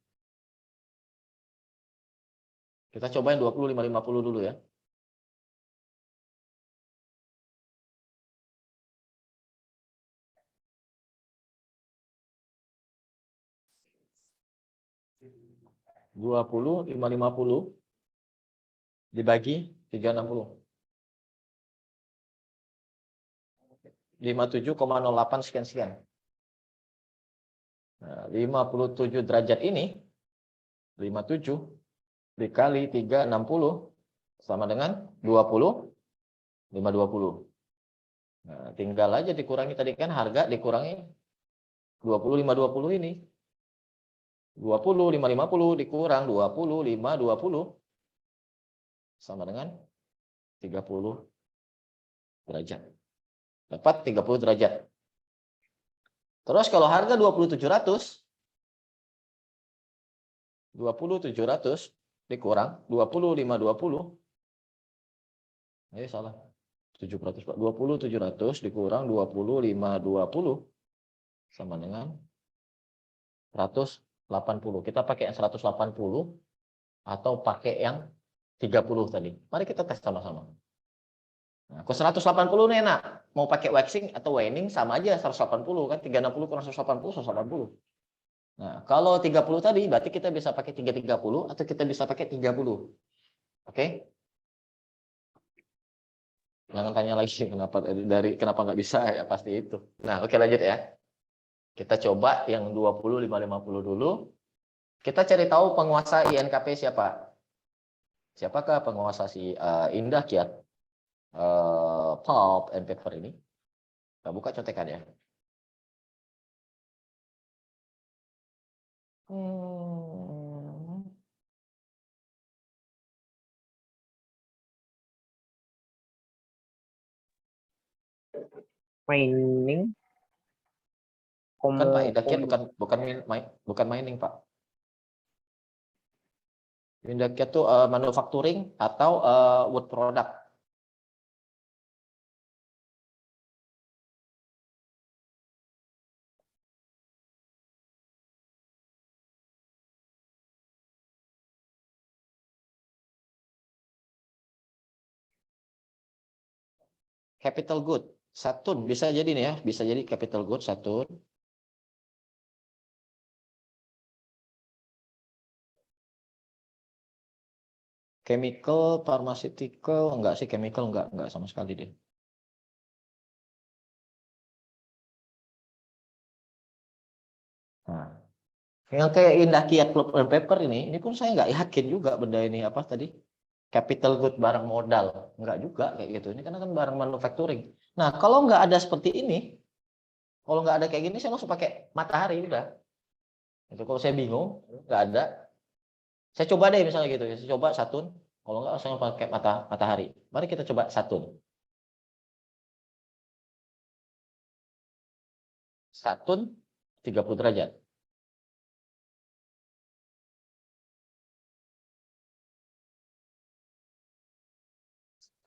Kita cobain 20.550 dulu ya. Dua puluh 550 dibagi 360. 57,08 sekian-sekian. Nah, 57 derajat ini 57 dikali 360 sama dengan 20 520. Nah, tinggal aja dikurangi tadi kan harga dikurangi 25.20 ini. 20.550 dikurang 20.520 sama dengan 30 derajat. Dapat 30 derajat. Terus kalau harga 20.700 dikurang 20.520. Salah. 700 Pak. 20.700 dikurang 20.520 sama dengan 180. Kita pakai yang 180 atau pakai yang 30 tadi. Mari kita tes sama-sama. Nah, kalau 180 nih enak. Mau pakai waxing atau waning sama aja 180 kan. 360 kurang 180, 180. Nah, kalau 30 tadi berarti kita bisa pakai 330 atau kita bisa pakai 30. Oke? Jangan tanya lagi kenapa nggak bisa ya pasti itu. Nah, oke lanjut ya. Kita coba yang 20.550 dulu. Kita cari tahu penguasa INKP siapa. Siapakah penguasa si Indah Kiat Pulp and Paper ini? Kita buka contekan ya. Mining. Bukan Pak, Indah Kiat bukan mining Pak. Indah Kiat itu manufacturing atau wood product. capital good. Saturn bisa jadi nih ya, bisa jadi capital good Saturn. Chemical, pharmaceutical, enggak sih chemical enggak sama sekali deh. Nah, yang kayak Indah Kiat Pulp and Paper ini pun saya nggak yakin juga benda ini apa tadi capital good barang modal, nggak juga kayak gitu. Ini karena kan barang manufacturing. Nah, kalau nggak ada seperti ini, kalau nggak ada kayak gini, saya langsung pakai matahari udah. Itu kalau saya bingung, nggak ada. Saya coba deh misalnya gitu, saya coba Saturn. Kalau nggak, saya pakai matahari. Mari kita coba Saturn. Saturn 30 derajat.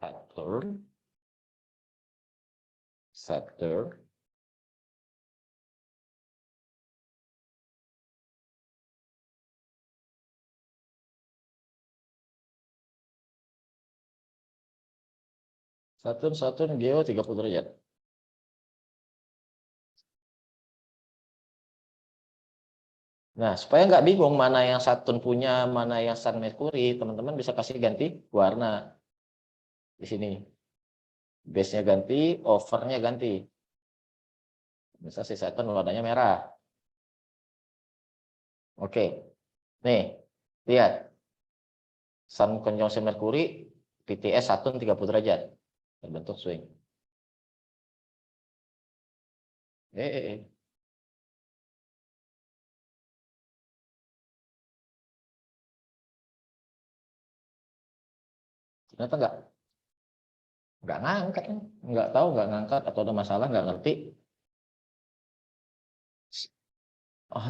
Saturn. Saturn. Saturn Geo 30 derajat. Nah, supaya nggak bingung mana yang Saturn punya, mana yang Sun Mercury, teman-teman bisa kasih ganti warna di sini. Base-nya ganti, overnya ganti. Misal si Saturn warnanya merah. Oke, nih, lihat. Sun conjunction Mercury, PTS Saturn 30 derajat. Terbentuk swing. Eh. Ternyata nggak ngangkat, nggak tahu nggak ngangkat atau ada masalah nggak ngerti. Oh,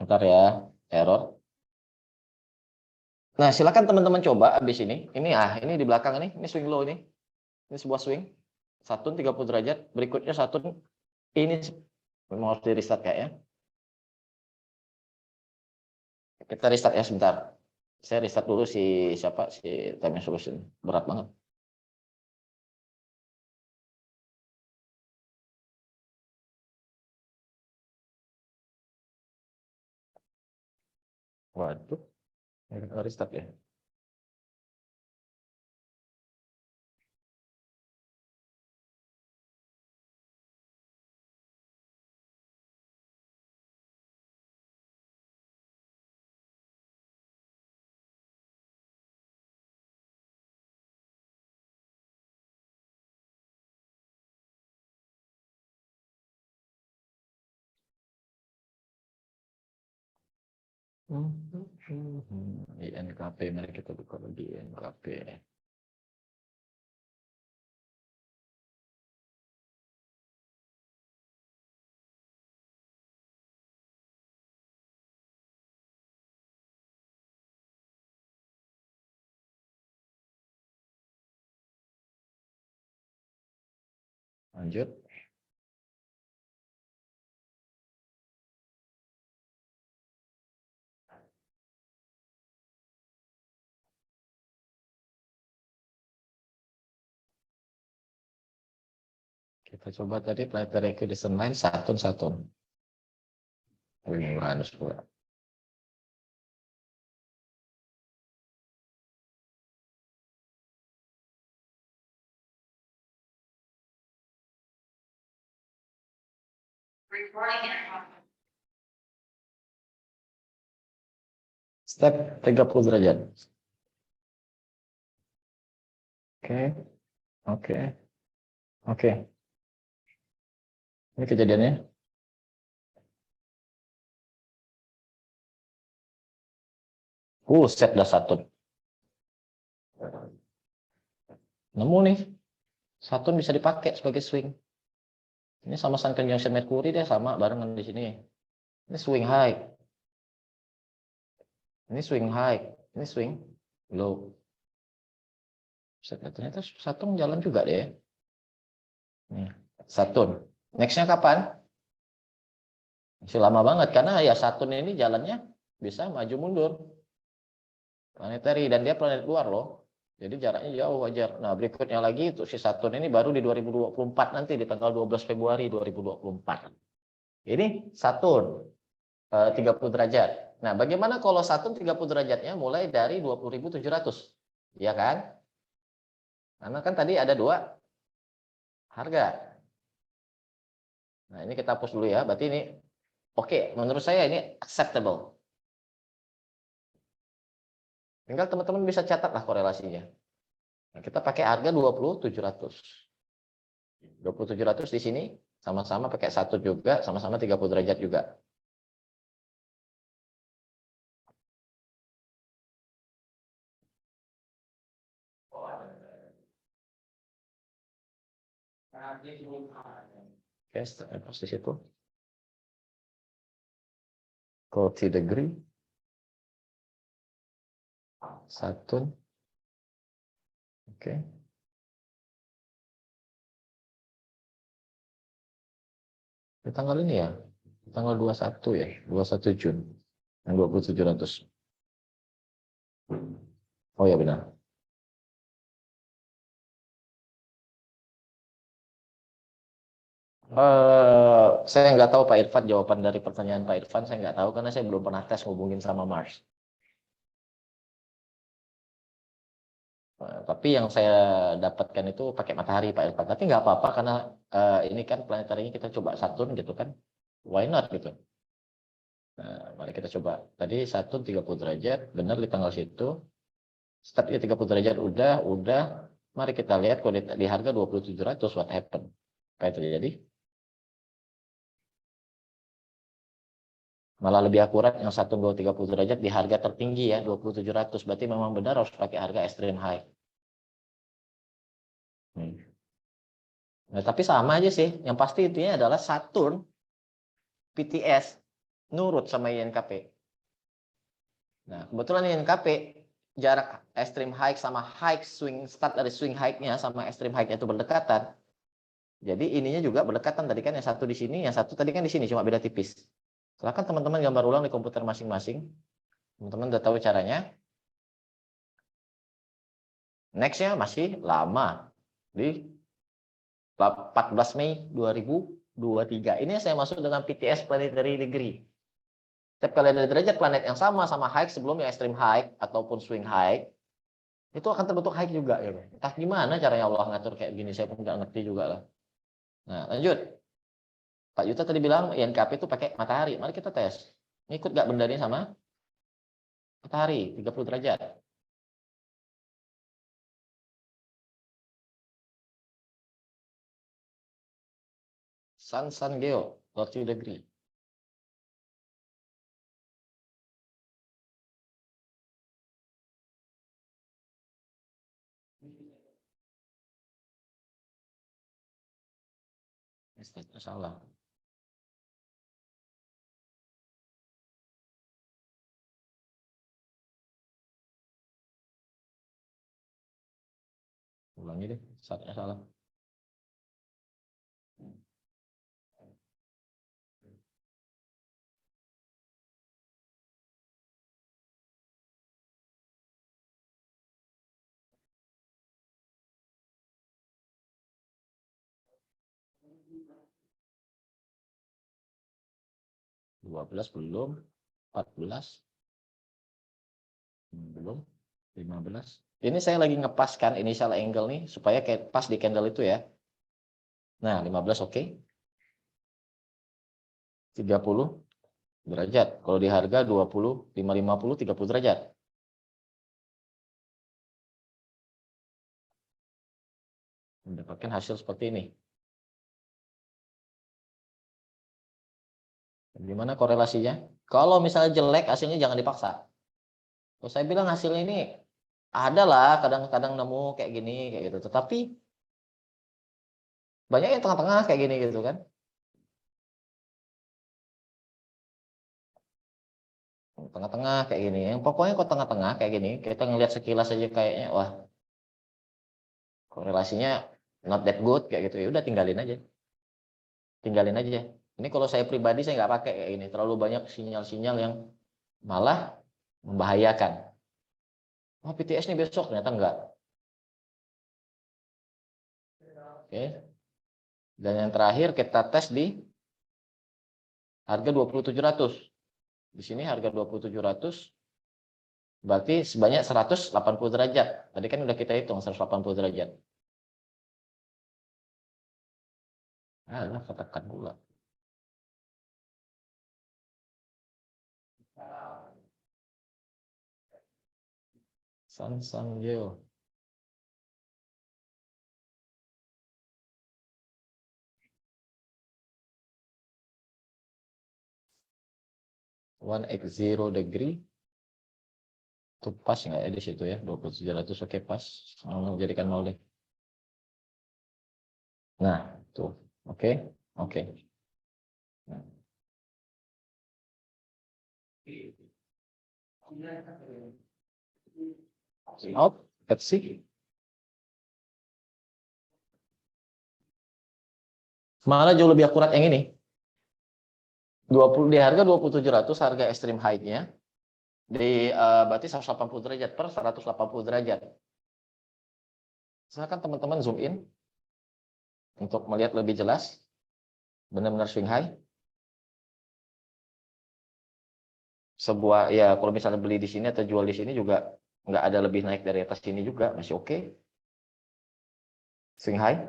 bentar ya, error. Nah, silakan teman-teman coba abis ini. Ini di belakang ini swing low ini. Ini sebuah swing. Saturn 30 derajat, berikutnya Saturn ini mau harus di restart kayaknya. Kita restart ya sebentar. Saya restart dulu si time solution. Berat banget. Waduh, restart ya. INKP, mari kita buka lagi INKP. Lanjut. Kita coba tadi planetary equidistant line Saturn. Uranus pula. Step 30 derajat. Oke. Ini kejadiannya. Set dah Saturn. Nemu nih. Saturn bisa dipakai sebagai swing. Ini sama Sun conjunction Mercury deh, sama barengan di sini. Ini swing high. Ini swing high. Ini swing low. Ternyata Saturn jalan juga deh. Nih, Saturn. Next-nya kapan? Masih lama banget karena ya Saturn ini jalannya bisa maju mundur. Planetary dan dia planet luar loh. Jadi jaraknya jauh wajar. Nah, berikutnya lagi untuk si Saturn ini baru di 2024 nanti di tanggal 12 Februari 2024. Ini Saturn 30 derajat. Nah, bagaimana kalau Saturn 30 derajatnya mulai dari 20.700? Ya kan? Karena kan tadi ada dua harga. Nah, ini kita hapus dulu ya. Berarti ini oke, menurut saya ini acceptable. Tinggal teman-teman bisa catat lah korelasinya. Nah, kita pakai harga 20.700. 20.700 di sini sama-sama pakai satu juga, sama-sama 30 derajat juga. Oke, pas di situ. 40 degree. Saturn. Oke. Di tanggal ini ya. Tanggal 21 ya. 21 Jun. Yang 2700. Oh ya benar. Saya nggak tahu Pak Irfan jawaban dari pertanyaan Pak Irfan. Saya nggak tahu karena saya belum pernah tes hubungin sama Mars. Tapi yang saya dapatkan itu pakai matahari Pak Irfan. Tapi nggak apa-apa karena ini kan planetarinya kita coba Saturn gitu kan. Why not gitu. Nah, mari kita coba. Tadi Saturn 30 derajat, benar di tanggal situ. Startnya 30 derajat udah. Mari kita lihat kalau di harga 2700 what happen. Apa yang terjadi? Malah lebih akurat yang 1,230 derajat di harga tertinggi ya 2700. Berarti memang benar harus pakai harga extreme high. Nah, tapi sama aja sih. Yang pasti intinya adalah Saturn PTS nurut sama INKP. Nah, kebetulan INKP jarak extreme high sama high swing start dari swing high-nya sama extreme high-nya itu berdekatan. Jadi ininya juga berdekatan tadi kan yang satu di sini, yang satu tadi kan di sini cuma beda tipis. Silakan teman-teman gambar ulang di komputer masing-masing. Teman-teman udah tahu caranya. Next-nya masih lama di 14 Mei 2023. Ini saya masuk dengan PTS planetary degree. Setiap kali ada derajat planet yang sama high sebelumnya extreme high ataupun swing high, itu akan terbentuk high juga ya. Entah gimana caranya Allah ngatur kayak gini, saya pun nggak ngerti juga lah. Nah, lanjut. Pak Yuta tadi bilang INKP itu pakai matahari. Mari kita tes. Ngikut nggak benda ini sama matahari 30 derajat. Sun Geo 30 degree. Salah. Ulangi deh, saatnya salah. Dua belas belum, 14 belum, 15. Ini saya lagi ngepaskan initial angle nih supaya kayak pas di candle itu ya. Nah, 15 oke. 30 derajat. Kalau di harga 20, 550, 30 derajat. Mendapatkan hasil seperti ini. Gimana korelasinya? Kalau misalnya jelek, hasilnya jangan dipaksa. Kalau saya bilang hasilnya ini ada lah, kadang-kadang nemu kayak gini, kayak gitu. Tetapi banyak yang tengah-tengah kayak gini gitu kan. Tengah-tengah kayak gini. Yang pokoknya kok tengah-tengah kayak gini, kita ngelihat sekilas aja kayaknya, wah korelasinya not that good kayak gitu. Ya udah tinggalin aja. Tinggalin aja. Ini kalau saya pribadi saya nggak pakai kayak ini. Terlalu banyak sinyal-sinyal yang malah membahayakan. Oh PTS nih besok ternyata enggak. Oke. Dan yang terakhir kita tes di harga 2700. Di sini harga 2700 berarti sebanyak 180 derajat. Tadi kan udah kita hitung 180 derajat. Nah, katakan pula. Samsung Geo. One X 0 degree. Itu pas nggak ya di situ ya? 2700 oke pas. Mau jadikan nol deh. Nah, tuh. Oke. Oke. Nah. Out, let's see. Malah jauh lebih akurat yang ini. 20 di harga 2700 harga extreme height-nya di berarti 180 derajat per 180 derajat. Silakan teman-teman zoom in untuk melihat lebih jelas. Benar-benar swing high. Sebuah ya kalau misalnya beli di sini atau jual di sini juga nggak ada lebih naik dari atas sini juga masih oke. Swing high.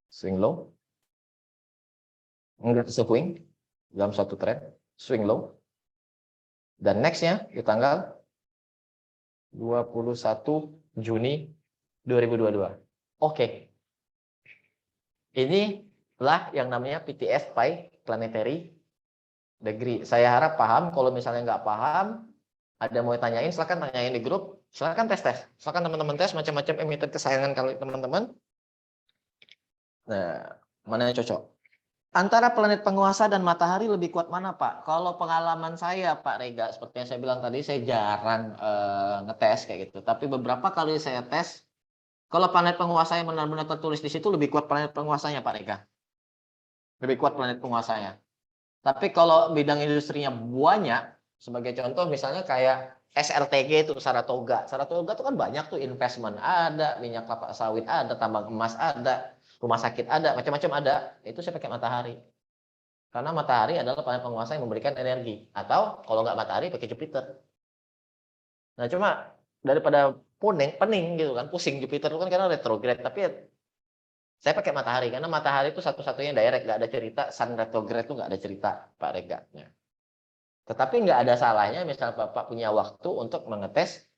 Swing low. Enggak swing dalam satu trend, swing low. Dan nextnya di tanggal 21 Juni 2022. Oke. Inilah yang namanya PTS Pi Planetary Degree. Saya harap paham. Kalau misalnya nggak paham, ada mau tanyain, silakan tanyain di grup. Silakan tes. Silakan teman-teman tes macam-macam emiten kesayangan kalian teman-teman. Nah, mana yang cocok? Antara planet penguasa dan matahari lebih kuat mana, Pak? Kalau pengalaman saya, Pak Rega, seperti yang saya bilang tadi, saya jarang ngetes kayak gitu. Tapi beberapa kali saya tes, kalau planet penguasa yang benar-benar tertulis di situ lebih kuat planet penguasanya, Pak Rega. Lebih kuat planet penguasanya. Tapi kalau bidang industrinya banyak, sebagai contoh misalnya kayak SRTG itu Saratoga. Saratoga itu kan banyak tuh investment ada, minyak kelapa sawit ada, tambang emas ada, rumah sakit ada, macam-macam ada. Itu saya pakai matahari. Karena matahari adalah planet penguasa yang memberikan energi. Atau kalau nggak matahari pakai Jupiter. Nah cuma daripada pening gitu kan, pusing Jupiter itu kan karena retrograde. Tapi saya pakai matahari karena matahari itu satu-satunya direct, nggak ada cerita sun retrograde itu nggak ada cerita Pak Rega. Tetapi nggak ada salahnya misal Bapak punya waktu untuk mengetes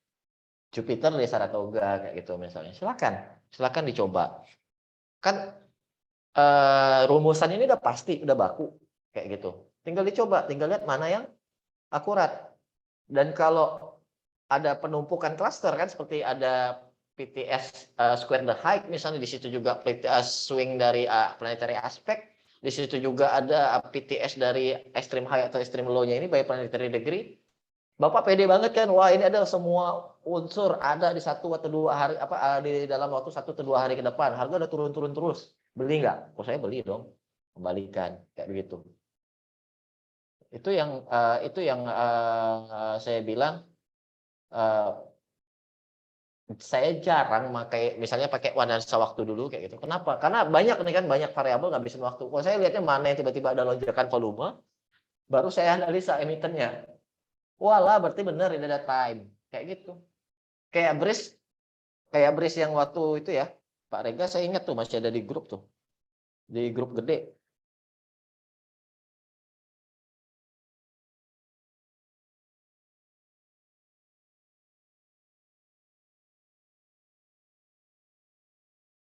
Jupiter di Saratoga kayak gitu misalnya. Silakan dicoba. Kan rumusan ini udah pasti, udah baku kayak gitu. Tinggal dicoba, tinggal lihat mana yang akurat. Dan kalau ada penumpukan klaster kan seperti ada PTS square the height misalnya, di situ juga PTS swing dari planetary aspect, di situ juga ada PTS dari extreme high atau extreme low-nya ini by planetary degree. Bapak pede banget kan, wah ini ada semua unsur ada di satu atau dua hari di dalam waktu 1 atau 2 hari ke depan, harga udah turun terus, beli nggak? Saya beli dong, kembalikan kayak begitu. Itu yang saya bilang. Saya jarang misalnya pakai wanansa waktu dulu kayak gitu. Kenapa? Karena banyak nih kan, banyak variabel ngabisin waktu. Kalau saya lihatnya mana yang tiba-tiba ada lonjakan volume, baru saya analisa emitennya. Walah, berarti benar ini ada time kayak gitu. Kayak bris yang waktu itu ya, Pak Rega saya ingat tuh masih ada di grup tuh, di grup gede.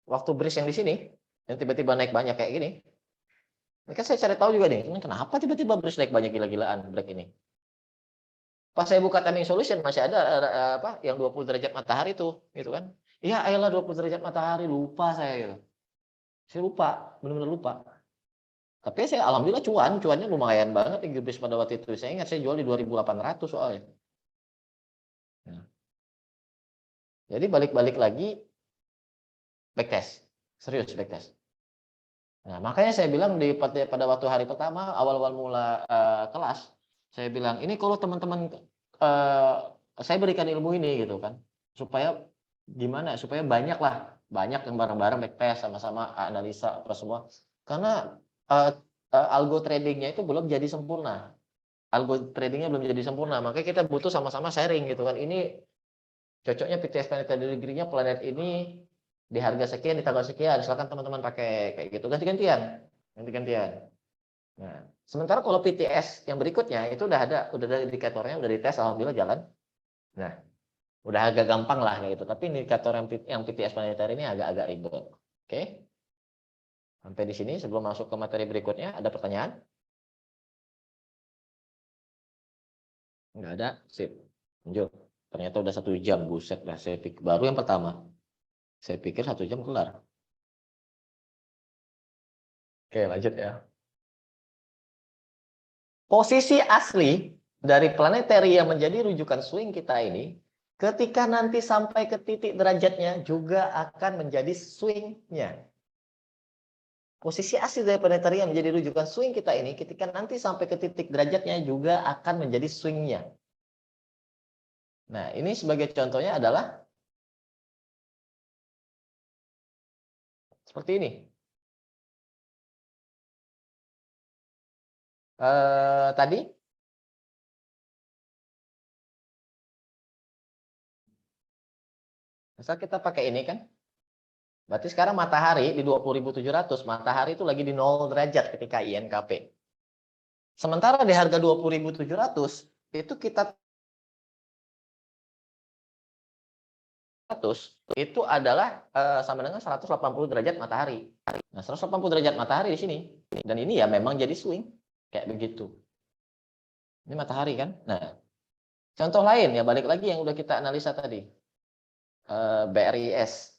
Waktu bris yang di sini, yang tiba-tiba naik banyak kayak gini. Ini kan saya cari tahu juga nih, kenapa tiba-tiba bris naik banyak gila-gilaan break ini. Pas saya buka timing solution masih ada yang 20 derajat matahari tuh, gitu kan. Iya, ayolah 20 derajat matahari, lupa saya gitu. Saya lupa, benar-benar lupa. Tapi saya alhamdulillah cuannya lumayan banget di bris pada waktu itu. Saya ingat saya jual di 2.800 soalnya. Nah, jadi balik-balik lagi backtest, serius backtest. Nah, makanya saya bilang pada waktu hari pertama awal-awal mula kelas, saya bilang ini kalau teman-teman saya berikan ilmu ini gitu kan, supaya gimana supaya banyak yang bareng-bareng backtest sama-sama analisa apa semua. Karena algo tradingnya itu belum jadi sempurna. Algo tradingnya belum jadi sempurna, makanya kita butuh sama-sama sharing gitu kan. Ini cocoknya PTS Planetary Degree-nya planet ini di harga sekian, di tanggal sekian. Silakan teman-teman pakai kayak gitu, ganti-gantian. Nah, sementara kalau PTS yang berikutnya itu udah ada indikatornya, udah dites, alhamdulillah jalan. Nah, udah agak gampang lah kayak gitu. Tapi indikator yang PTS Planetary ini agak-agak ribet. Oke. Sampai di sini sebelum masuk ke materi berikutnya, ada pertanyaan? Enggak ada. Sip. Lanjut. Ternyata udah 1 jam, buset lah. Saya pikir baru yang pertama. Saya pikir 1 jam kelar. Oke, lanjut ya. Posisi asli dari planetary yang menjadi rujukan swing kita ini, ketika nanti sampai ke titik derajatnya juga akan menjadi swing-nya. Posisi asli dari planetary yang menjadi rujukan swing kita ini, ketika nanti sampai ke titik derajatnya juga akan menjadi swing-nya. Nah, ini sebagai contohnya adalah seperti ini. Tadi misal kita pakai ini kan, berarti sekarang matahari di 20.700, matahari itu lagi di 0 derajat ketika INKP. Sementara di harga 20.700 itu kita itu adalah sama dengan 180 derajat matahari. Nah, 180 derajat matahari di sini. Dan ini ya memang jadi swing kayak begitu. Ini matahari kan? Nah, contoh lain ya, balik lagi yang udah kita analisa tadi. BRIS.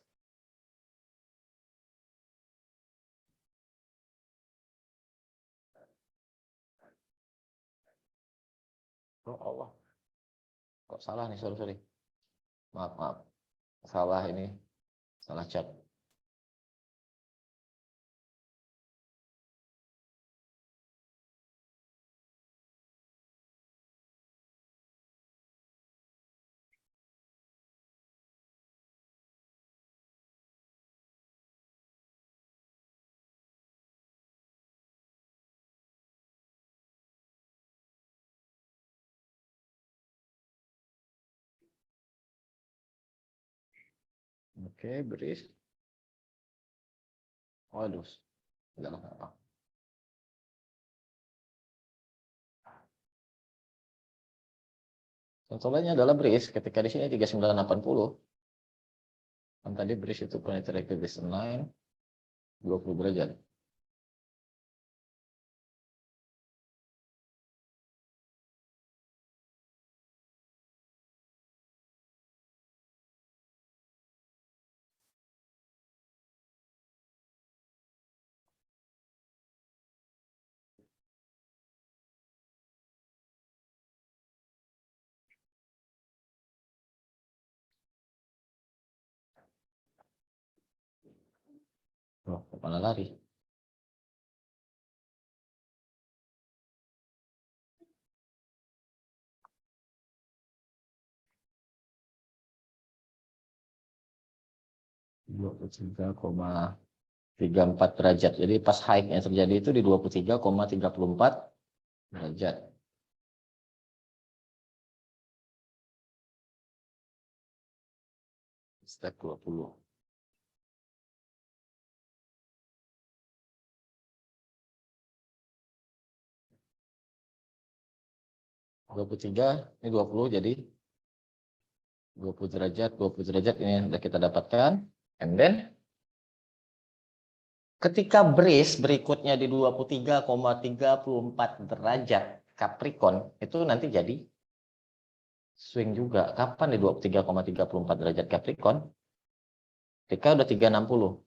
Oh Allah. Kok salah nih, sorry. Maaf. Salah ini. Salah chat. Oke, beris. Waduh. Enggak apa-apa. Contoh lainnya adalah beris ketika di sini 3980. Kan tadi beris itu planetary equilibrium line 20 derajat. Oh, kemana lari? Dua puluh 33,34 derajat. Jadi pas high yang terjadi itu di 23,34 derajat. Step 20. Ini 20 jadi 20 derajat ini sudah kita dapatkan. And then ketika brace berikutnya di 23,34 derajat Capricorn itu nanti jadi swing juga. Kapan di 23,34 derajat Capricorn? Ketika udah 360.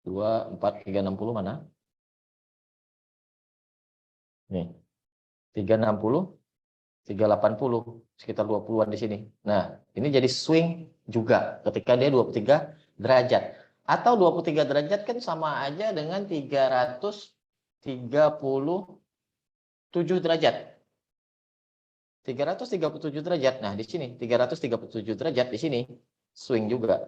360 mana? Nih. 360, 380, sekitar 20-an di sini. Nah, ini jadi swing juga ketika dia 23 derajat. Atau 23 derajat kan sama aja dengan 337 derajat. 337 derajat. Nah, di sini 337 derajat di sini swing juga.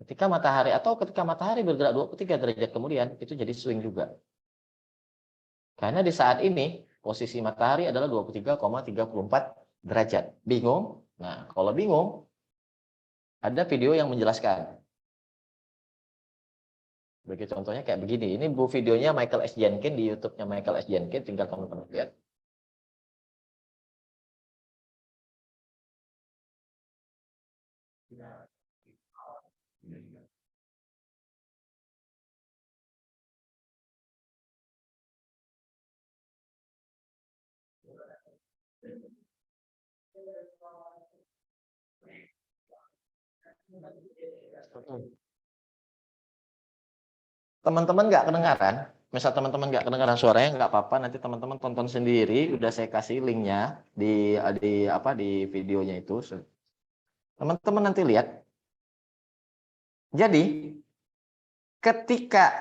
Ketika matahari atau ketika matahari bergerak 23 derajat kemudian, itu jadi swing juga. Karena di saat ini posisi matahari adalah 23,34 derajat. Bingung? Nah, kalau bingung, ada video yang menjelaskan. Bagi contohnya kayak begini. Ini videonya Michael S. Jenkins di YouTube-nya Michael S. Jenkins. Tinggal teman-teman lihat. Teman-teman nggak kedengaran? Misal teman-teman nggak kedengaran suaranya, nggak apa-apa. Nanti teman-teman tonton sendiri. Udah saya kasih linknya di videonya itu. Teman-teman nanti lihat. Jadi ketika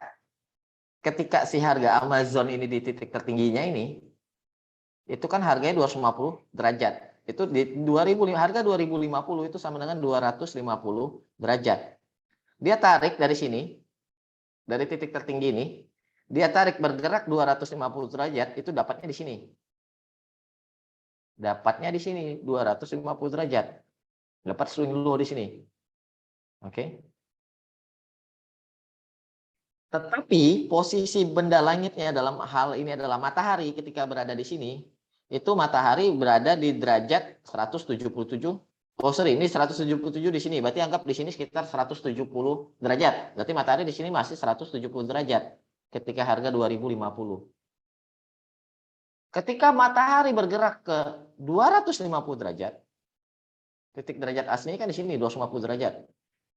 si harga Amazon ini di titik tertingginya ini, itu kan harganya 250 derajat. Itu di 2000, harga 2050 itu sama dengan 250 derajat. Dia tarik dari sini, dari titik tertinggi ini, dia tarik bergerak 250 derajat, itu dapatnya di sini. Dapatnya di sini 250 derajat. Dapat swing low di sini. Oke. Tetapi posisi benda langitnya dalam hal ini adalah matahari ketika berada di sini, itu matahari berada di derajat 177. Oh, sorry, ini 177 di sini. Berarti anggap di sini sekitar 170 derajat. Berarti matahari di sini masih 170 derajat ketika harga 2050. Ketika matahari bergerak ke 250 derajat, titik derajat aslinya kan di sini 250 derajat.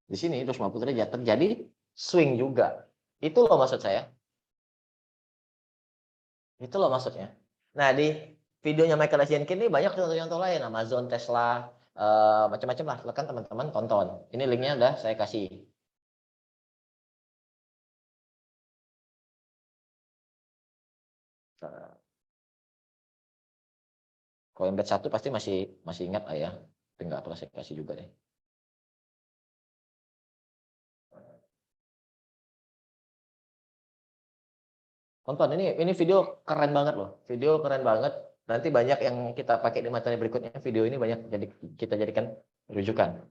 Di sini 250 derajat terjadi swing juga. Itu loh maksud saya. Itu loh maksudnya. Nah, di videonya Michael S. Jenkins ini banyak contoh-contoh lain, Amazon, Tesla, macam-macam lah. Silakan teman-teman tonton. Ini linknya udah saya kasih. Kalau yang batch 1 pasti masih ingat lah ya. Tapi nggak perlu saya kasih juga deh. Tonton, ini video keren banget loh. Video keren banget. Nanti banyak yang kita pakai di materi berikutnya. Video ini banyak kita jadikan rujukan.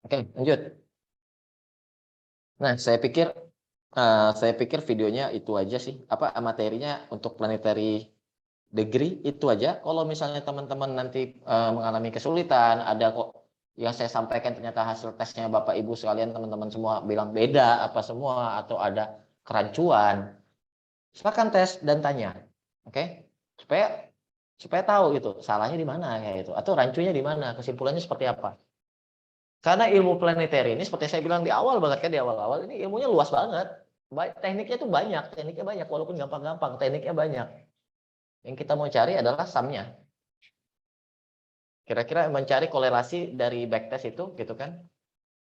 Oke, lanjut. Nah, saya pikir videonya itu aja sih. Apa materinya untuk planetary degree itu aja. Kalau misalnya teman-teman nanti mengalami kesulitan, ada kok yang saya sampaikan ternyata hasil tesnya Bapak Ibu sekalian teman-teman semua bilang beda apa semua atau ada kerancuan, silakan tes dan tanya. Oke? Supaya supaya tahu gitu, salahnya di mana kayak itu atau rancunya di mana, kesimpulannya seperti apa. Karena ilmu planetary ini seperti saya bilang di awal banget kan, di awal-awal ini ilmunya luas banget. Tekniknya tuh banyak, walaupun gampang-gampang, tekniknya banyak. Yang kita mau cari adalah sumnya. Kira-kira mencari korelasi dari backtest itu gitu kan.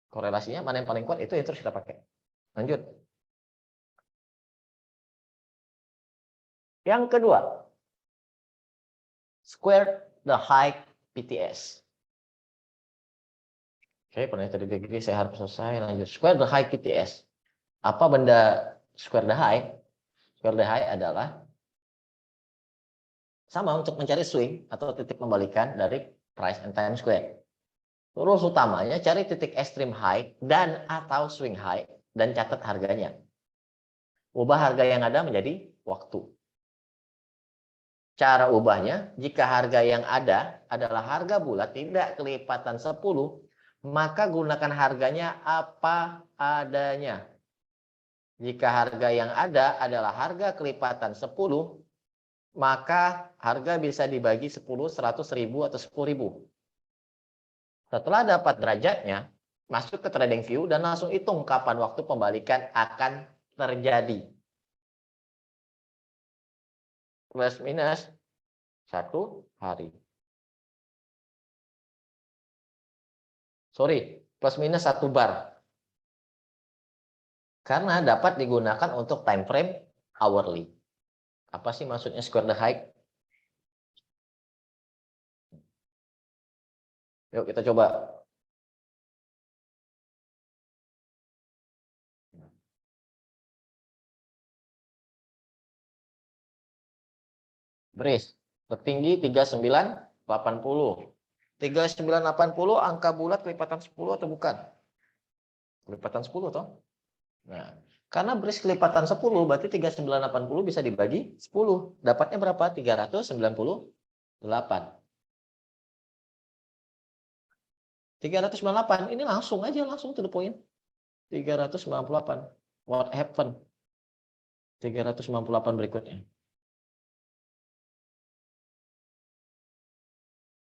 Korelasinya mana yang paling kuat itu yang terus kita pakai. Lanjut. Yang kedua, square the height PTS. Oke, planetary degree saya harus selesai. Lanjut. Square the height PTS. Apa benda square the height? Square the height adalah sama untuk mencari swing atau titik pembalikan dari price and time square. Rules utamanya cari titik extreme high dan atau swing high dan catat harganya. Ubah harga yang ada menjadi waktu. Cara ubahnya, jika harga yang ada adalah harga bulat tidak kelipatan 10, maka gunakan harganya apa adanya. Jika harga yang ada adalah harga kelipatan 10, maka harga bisa dibagi 10, 100 ribu atau 10 ribu. Setelah dapat derajatnya, masuk ke trading view dan langsung hitung kapan waktu pembalikan akan terjadi. Plus minus 1 hari. Sorry, plus minus 1 bar. Karena dapat digunakan untuk time frame hourly. Apa sih maksudnya square the height? Yuk kita coba. Beris. Tertinggi 3980. 3980 angka bulat kelipatan 10 atau bukan? Kelipatan 10 toh? Nah, karena beris kelipatan 10 berarti 3980 bisa dibagi 10. Dapatnya berapa? 398. 398 ini langsung aja, langsung to the point. 398. What happened? 398 berikutnya.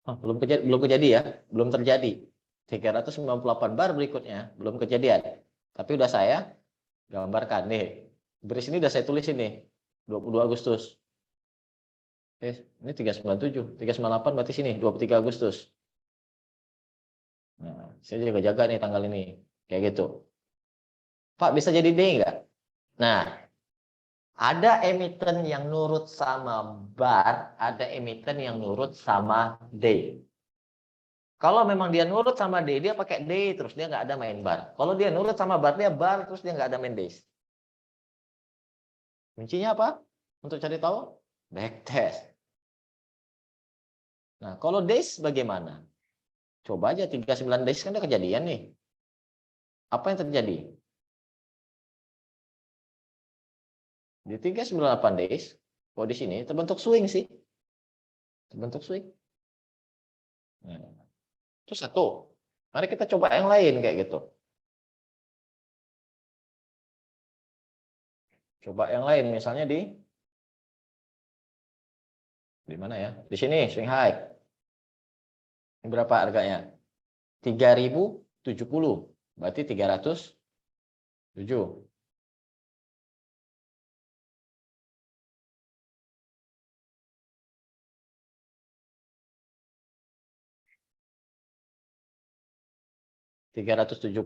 Oh, belum kejadi ya, belum terjadi. 398 bar berikutnya belum kejadian. Tapi udah saya gambarkan nih. Beris ini udah saya tulis ini 22 Agustus. Ini 397, 398 berarti sini 23 Agustus. Nah, saya jaga-jaga nih tanggal ini. Kayak gitu. Pak, bisa jadi D enggak? Nah, ada emiten yang nurut sama bar, ada emiten yang nurut sama D. Kalau memang dia nurut sama D, dia pakai D terus, dia nggak ada main bar. Kalau dia nurut sama bar, dia bar terus dia nggak ada main days. Kuncinya apa? Untuk cari tahu? Backtest. Nah, kalau days bagaimana? Coba aja 39 days kan udah kejadian nih. Apa yang terjadi? Di 398 days, kalau di sini terbentuk swing sih. Terbentuk swing. Nah, itu satu. Mari kita coba yang lain kayak gitu. Coba yang lain, misalnya di mana ya? Di sini swing high. Ini berapa harganya? 3070. Berarti 307. $370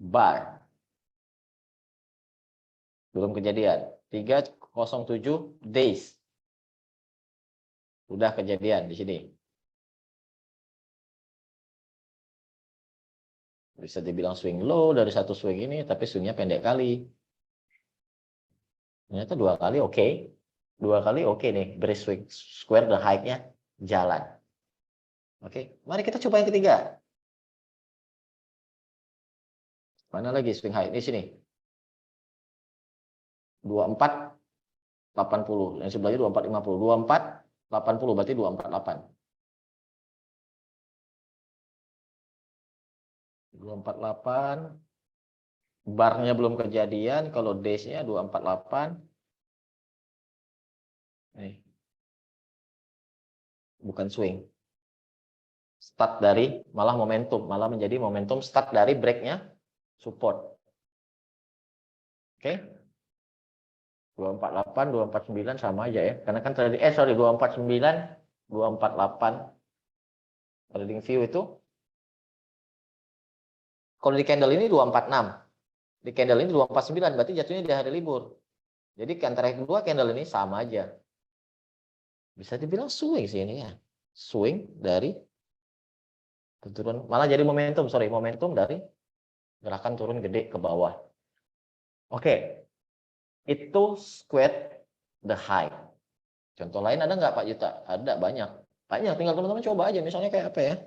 bar. Belum kejadian. 307 days. Udah kejadian di sini. Bisa dibilang swing low dari satu swing ini, tapi swingnya pendek kali. Ternyata 2 kali oke. 2 kali oke nih. Beris swing square dan high-nya jalan. Oke, mari kita coba yang ketiga. Mana lagi swing high? Di sini. 2480. Yang sebelahnya 2450. 2480 berarti 248. 248. Barnya belum kejadian. Kalau days-nya 248. Nih. Bukan swing. Start dari malah momentum. Malah menjadi momentum start dari break-nya support. Oke. 248, 249 sama aja ya. Karena kan tadi 249, 248 trading view itu. Kalau di candle ini 246. Di candle ini 249, berarti jatuhnya di hari libur. Jadi antara kedua candle ini sama aja. Bisa dibilang swing sih ini ya. Swing dari turun, malah jadi momentum, momentum dari gerakan turun gede ke bawah. Oke. Itu square the high. Contoh lain ada nggak Pak Yuta? Ada banyak. Banyak, tinggal teman-teman coba aja. Misalnya kayak apa ya?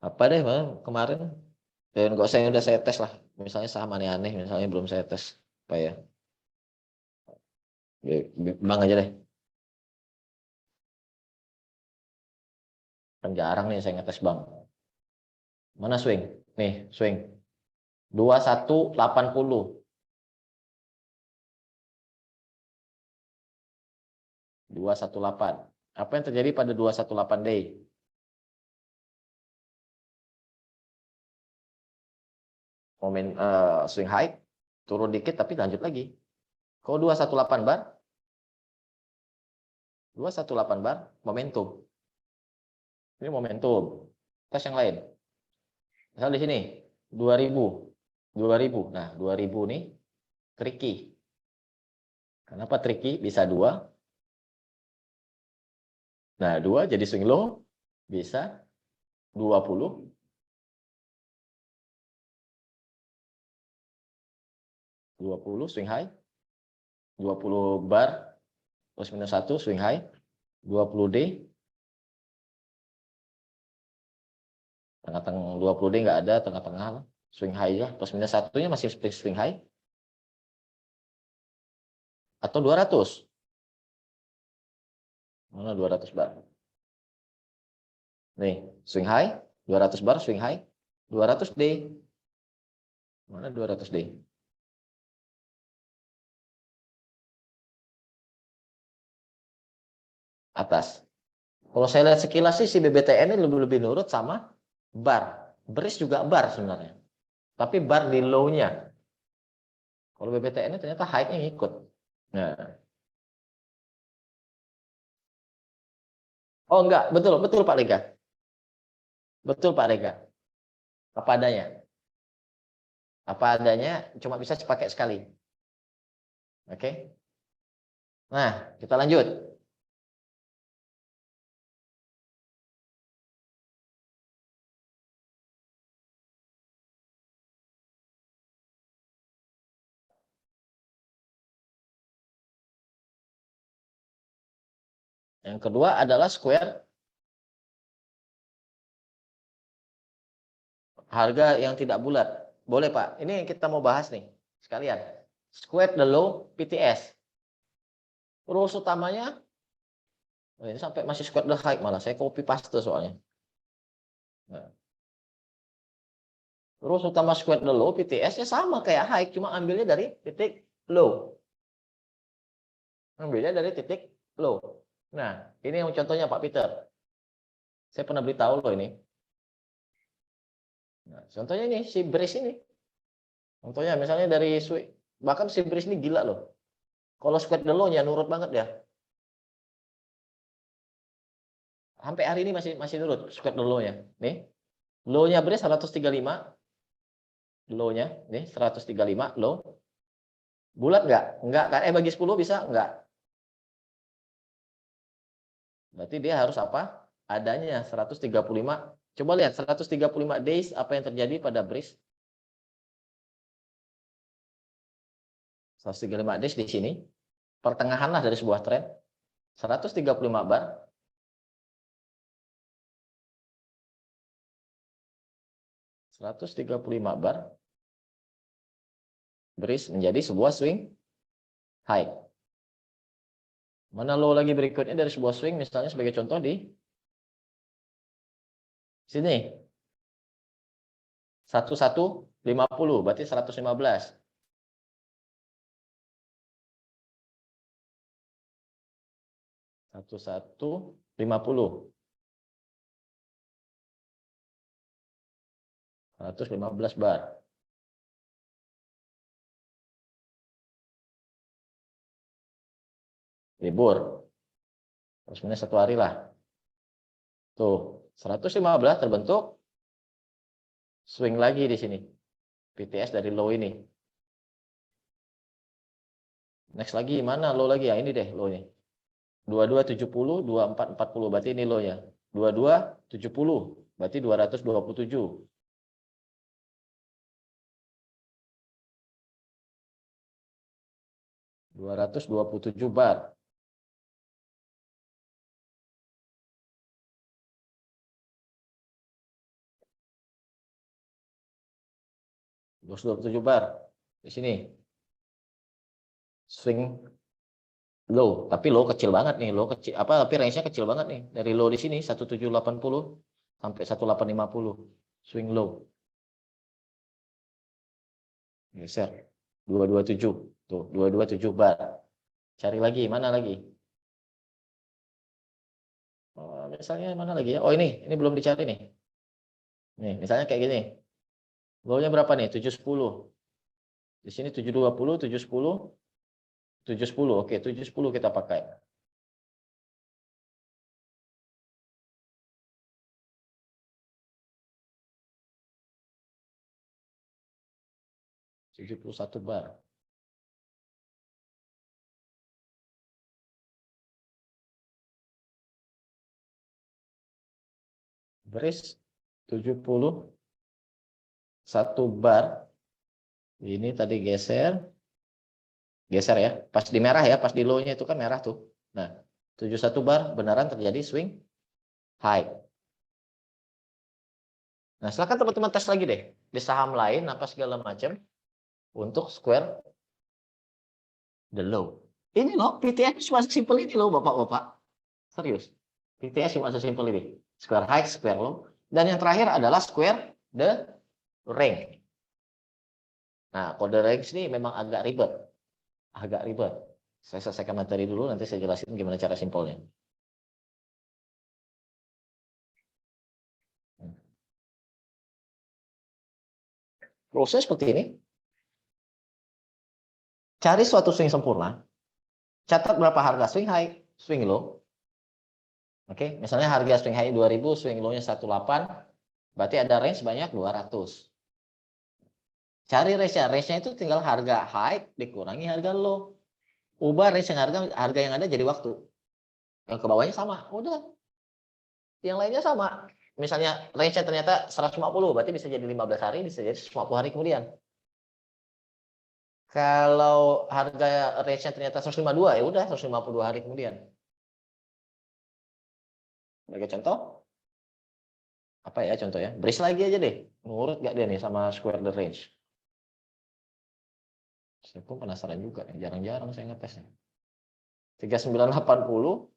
Apa deh kemarin? Dan nggak saya udah saya tes lah. Misalnya saham aneh-aneh, misalnya belum saya tes. Apa ya? Bang aja deh. Kan jarang nih saya ngetes bang. Mana swing? Nih, swing. 2180. 218. Apa yang terjadi pada 218 day? Swing high, turun dikit tapi lanjut lagi. Kalau 218 bar, 218 bar, momentum. Ini momentum. Tes yang lain. Misal di sini 2000. 2000. Nah, 2000 nih tricky. Kenapa tricky? Bisa 2. Nah, 2 jadi swing low, bisa 20. 20 swing high. 20 bar. plus minus 1 swing high, 20D, tengah-tengah 20D nggak ada, tengah-tengah lah, swing high ya, plus minus 1-nya masih swing high, atau 200, mana 200 bar, nih swing high, 200 bar swing high, 200D, mana 200D, atas. Kalau saya lihat sekilas sih si BBTN ini lebih nurut sama bar. Beris juga bar sebenarnya. Tapi bar di low-nya. Kalau BBTN ini ternyata high-nya ngikut. Nah. Oh enggak, betul Pak Rega. Betul Pak Rega. Apa adanya. Apa adanya cuma bisa dipakai sekali. Oke. Nah, kita lanjut. Yang kedua adalah square harga yang tidak bulat. Boleh Pak, ini kita mau bahas nih sekalian. Square the low PTS. Rules utamanya, ini sampai masih square the high malah, saya copy paste soalnya. Nah. Rules utama square the low PTS-nya sama kayak high, cuma ambilnya dari titik low. Ambilnya dari titik low. Nah, ini yang contohnya Pak Peter. Saya pernah beritahu loh ini. Nah, contohnya ini si Brace ini. Contohnya misalnya dari bahkan si Brace ini gila loh. Kalau square the low-nya nurut banget ya. Sampai hari ini masih nurut square the low-nya. Nih. Low-nya Brace 135. Low-nya nih 135 low. Bulat nggak? Enggak kan? Bagi 10 bisa enggak? Berarti dia harus apa? Adanya 135. Coba lihat 135 days apa yang terjadi pada Brace. 135 days di sini. Pertengahan lah dari sebuah tren. 135 bar. 135 bar. Brace menjadi sebuah swing high. Mana low lagi berikutnya dari sebuah swing, misalnya sebagai contoh di sini. 1150, berarti 115. 1150. 115 bar. Libur. Terusnya 1 hari lah. Tuh, 115 terbentuk swing lagi di sini. PTS dari low ini. Next lagi mana low lagi ya? Ini deh low-nya. 2270, 2440 berarti ini low-nya. 2270 berarti 227. 227 bar. 227 bar di sini. Swing low, tapi low kecil banget nih, low kecil apa tapi range-nya kecil banget nih. Dari low di sini 1780 sampai 1850. Swing low. Geser. 227. Tuh, 227 bar. Cari lagi, mana lagi? Oh, misalnya mana lagi ya? Oh, ini belum dicari nih. Nih, misalnya kayak gini. Low-nya berapa nih? 710. Di sini 720, 710, 710. Oke, 710 kita pakai. $71 bar. Brace 71 bar. Ini tadi geser ya. Pas di merah ya, pas di low-nya itu kan merah tuh. Nah, 71 bar beneran terjadi swing high. Nah, silakan teman-teman tes lagi deh di saham lain apa segala macam untuk square the low. Ini loh, PTS cuma sesimpel ini loh, Bapak-bapak. Serius. PTS cuma sesimpel ini. Square high, square low. Dan yang terakhir adalah square the range. Nah, kode range ini memang agak ribet. Agak ribet. Saya selesaikan materi dulu, nanti saya jelasin gimana cara simpelnya. Proses seperti ini. Cari suatu swing sempurna. Catat berapa harga swing high, swing low. Oke, misalnya harga swing high 2000, swing low-nya 18, berarti ada range sebanyak 200. Cari range-nya. Range-nya itu tinggal harga high dikurangi harga low. Ubah range yang harga yang ada jadi waktu. Yang ke bawahnya sama. Udah. Yang lainnya sama. Misalnya range-nya ternyata 150, berarti bisa jadi 15 hari, bisa jadi 150 hari kemudian. Kalau harga range-nya ternyata 152, ya udah 152 hari kemudian. Sebagai contoh, apa ya contohnya? Brace lagi aja deh. Nurut gak dia nih sama square the range? Saya pun penasaran juga, jarang-jarang saya ngetesnya. 3980,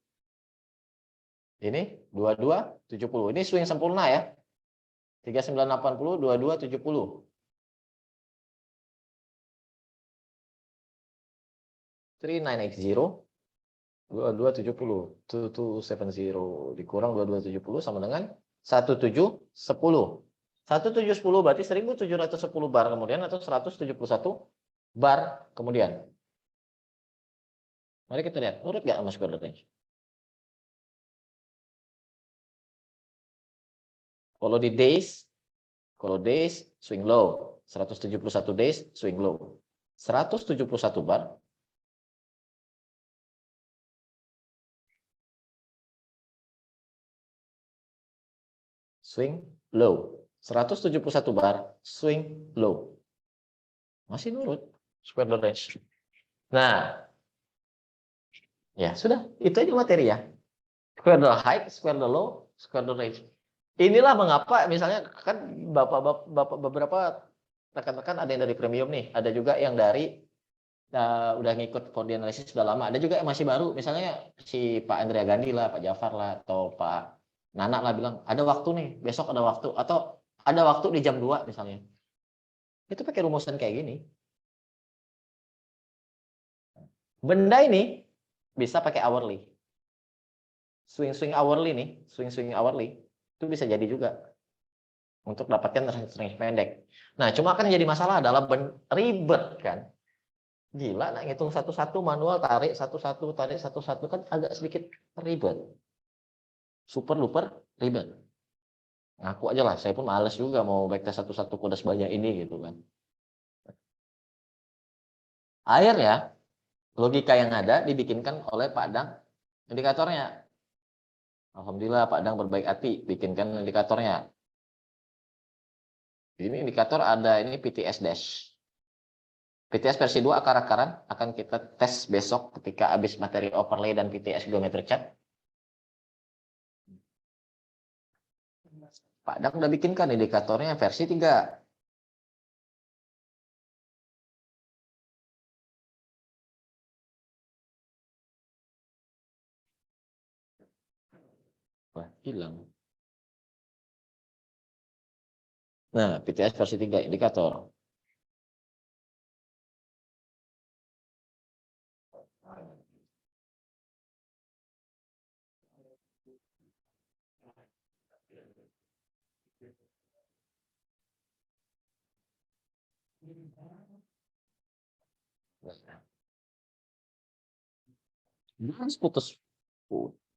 ini 2270. Ini swing sempurna ya. 3980, 2270. 3980, 2270. 2270 dikurang 2270 sama dengan 1710. 1710 berarti 1710 bar kemudian atau 171 bar kemudian. Mari kita lihat, nurut nggak sama square range? Kalau di days, swing low, 171 days swing low. 171 bar. Swing low. 171 bar swing low. Masih nurut square the range. Nah, ya sudah, itu aja materi ya. Square the high, square the low, square the range. Inilah mengapa misalnya kan bapak beberapa rekan-rekan ada yang dari premium nih, ada juga yang dari udah ngikut 4D analysis sudah lama, ada juga yang masih baru, misalnya si Pak Andrea Gandhi lah, Pak Jafar lah, atau Pak Nana lah bilang ada waktu nih, besok ada waktu, atau ada waktu di jam 2 misalnya. Itu pakai rumusan kayak gini. Benda ini bisa pakai hourly. Swing hourly nih, swing hourly itu bisa jadi juga untuk dapatkan range pendek. Nah, cuma kan jadi masalah adalah ribet kan. Gila, nak ngitung satu-satu manual, tarik satu-satu, tarik satu-satu kan agak sedikit ribet. Super duper ribet. Ngaku aja lah, saya pun males juga mau backtest satu-satu kode sebanyak ini gitu kan. Akhirnya logika yang ada dibikinkan oleh Pak Dang indikatornya. Alhamdulillah Pak Dang berbaik hati bikinkan indikatornya. Ini indikator ada ini PTS dash. PTS versi 2 akar-akaran akan kita tes besok ketika habis materi overlay dan PTS geometric chart. Pak Dang udah bikinkan indikatornya versi 3. Wah, hilang. Nah, PTS versi 3 indikator.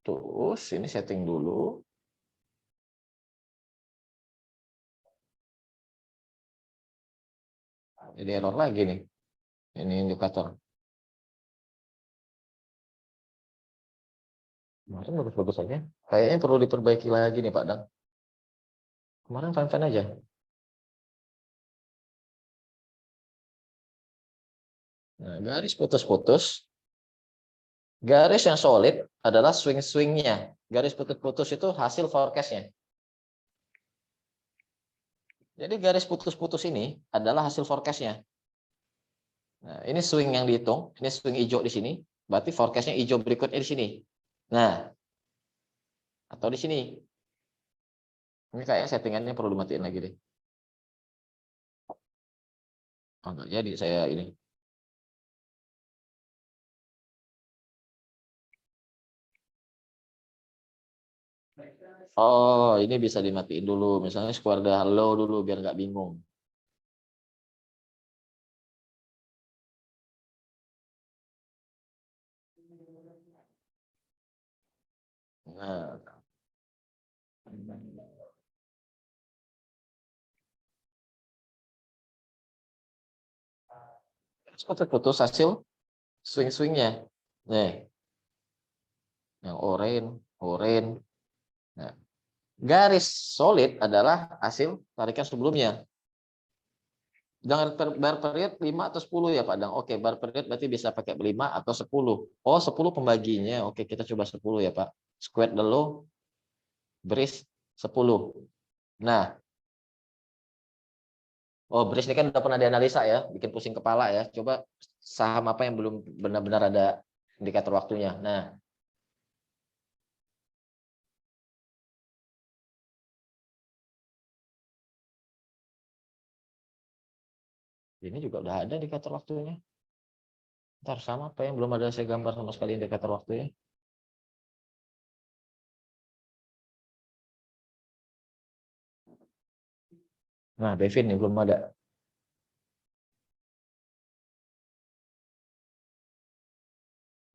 Putus, ini setting dulu. Jadi error lagi nih. Ini indikator. Kemarin bagus-bagus aja. Kayaknya perlu diperbaiki lagi nih Pak Dang. Kemarin fine-fine aja. Nah, garis putus-putus. Garis yang solid adalah swing-swingnya. Garis putus-putus itu hasil forecast-nya. Jadi garis putus-putus ini adalah hasil forecast-nya. Nah, ini swing yang dihitung, ini swing hijau di sini, berarti forecast-nya hijau berikutnya di sini. Nah, atau di sini. Ini kayak settingannya perlu dimatiin lagi deh. Oh, enggak jadi saya ini. Oh, ini bisa dimatiin dulu. Misalnya square the low dulu biar nggak bingung. Nah, putus hasil swing-swingnya. Nih, yang oranye. Nah, garis solid adalah hasil tarikan sebelumnya. Jangan bar period 5 atau 10 ya Pak Dang. Oke, bar period berarti bisa pakai 5 atau 10. Oh, 10 pembaginya. Oke, kita coba 10 ya Pak. Square the low, bridge 10. Nah, oh bridge ini kan udah pernah dianalisa ya, bikin pusing kepala ya. Coba saham apa yang belum benar-benar ada indikator waktunya. Nah, ini juga udah ada indikator waktunya. Ntar sama apa yang belum ada saya gambar sama sekali indikator waktunya. Nah, Bevin nih belum ada.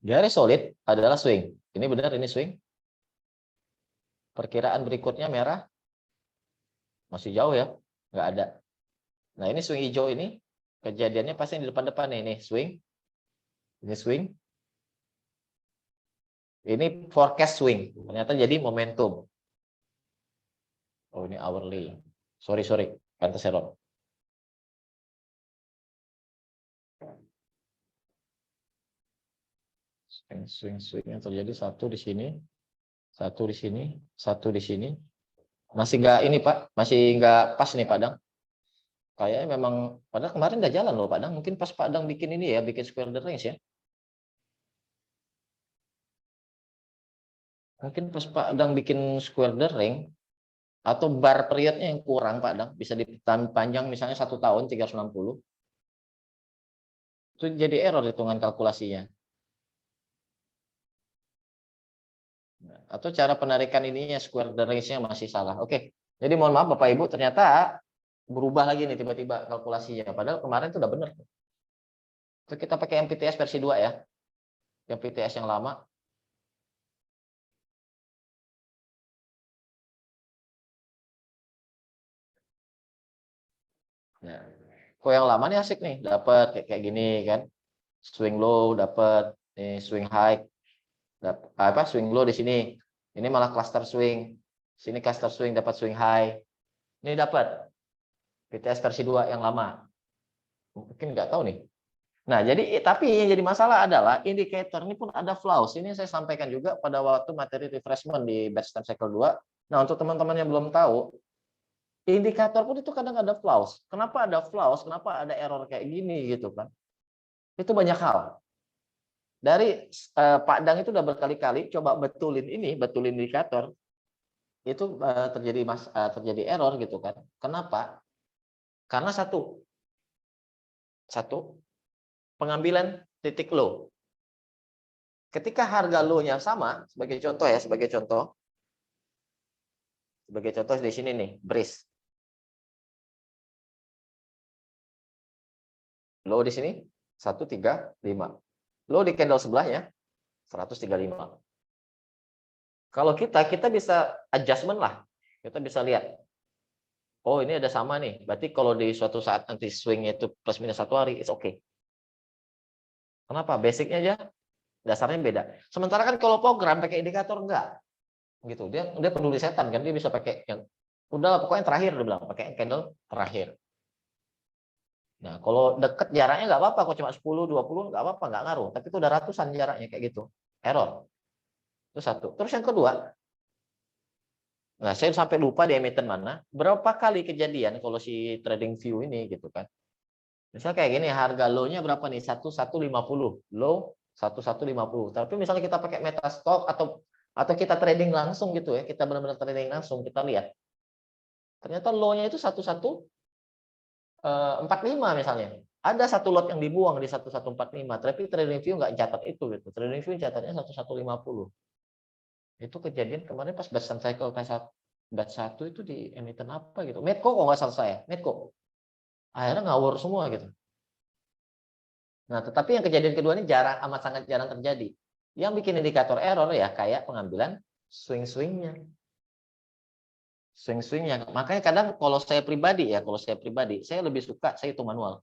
Garis solid adalah swing. Ini benar, ini swing. Perkiraan berikutnya merah. Masih jauh ya. Nggak ada. Nah, ini swing hijau ini. Kejadiannya pasti di depan-depan nih. Ini swing. Ini swing. Ini forecast swing. Ternyata jadi momentum. Oh, ini hourly. Sorry. Pantes error. Swing yang terjadi satu di sini, satu di sini, satu di sini. Masih nggak ini Pak, masih nggak pas nih Pak Dang. Kayaknya memang, padahal kemarin nggak jalan loh Pak Dang. Mungkin pas Pak Dang bikin ini ya, bikin square the range ya. Mungkin pas Pak Dang bikin square the range, atau bar periodnya yang kurang Pak Dang. Bisa dipanjang misalnya 1 tahun 360. Itu jadi error hitungan kalkulasinya. Atau cara penarikan ininya square the range-nya masih salah. Oke, jadi mohon maaf Bapak Ibu, ternyata berubah lagi nih tiba-tiba kalkulasinya. Padahal kemarin itu udah benar. Itu kita pakai MPTS versi 2 ya. MPTS yang lama. Nah, kok yang lama nih asik nih, dapat kayak gini kan. Swing low dapat, nih swing high. Dapat apa? Swing low di sini. Ini malah cluster swing. Sini cluster swing dapat swing high. Ini dapat PTS versi 2 yang lama. Mungkin nggak tahu nih. Nah, jadi tapi yang jadi masalah adalah indikator ini pun ada flaws. Ini saya sampaikan juga pada waktu materi refreshment di batch time cycle 2. Nah, untuk teman-teman yang belum tahu, indikator pun itu kadang ada flaws. Kenapa ada flaws? Kenapa ada error kayak gini gitu kan? Itu banyak hal. Dari Pak Dang itu udah berkali-kali coba betulin indikator. Itu terjadi error gitu kan. Kenapa? Karena satu pengambilan titik low. Ketika harga low-nya sama, sebagai contoh di sini nih, BRIS. Low di sini 135. Low di candle sebelahnya 135. Kalau kita bisa adjustment lah. Kita bisa lihat. Oh, ini ada sama nih. Berarti kalau di suatu saat nanti swing itu plus minus 1 hari, it's okay. Kenapa? Basicnya aja dasarnya beda. Sementara kan kalau program pakai indikator enggak. Gitu. Dia peduli setan kan, dia bisa pakai yang udah pokoknya terakhir dia bilang, pakai candle terakhir. Nah, kalau deket jaraknya nggak apa-apa, kalau cuma 10, 20 nggak apa-apa, nggak ngaruh. Tapi itu udah ratusan jaraknya kayak gitu. error. Itu satu. Terus yang kedua, nah saya sampai lupa di emiten mana, berapa kali kejadian kalau si TradingView ini gitu kan. Misal kayak gini, harga low-nya berapa nih? 1150. Low 1150. Tapi misalnya kita pakai Metastock atau kita trading langsung gitu ya, kita benar-benar trading langsung, kita lihat. Ternyata low-nya itu 1145 misalnya. Ada satu lot yang dibuang di 1145, tapi TradingView nggak catat itu gitu. TradingView catatnya 1150. Itu kejadian kemarin pas batch cycle batch 1 itu di emiten apa gitu. Medco kok nggak salah saya, Medco. Akhirnya ngawur semua gitu. Nah, tetapi yang kejadian kedua ini amat sangat jarang terjadi. Yang bikin indikator error ya kayak pengambilan swing-swingnya. Swing-swingnya. Makanya kadang kalau saya pribadi, saya lebih suka saya hitung manual.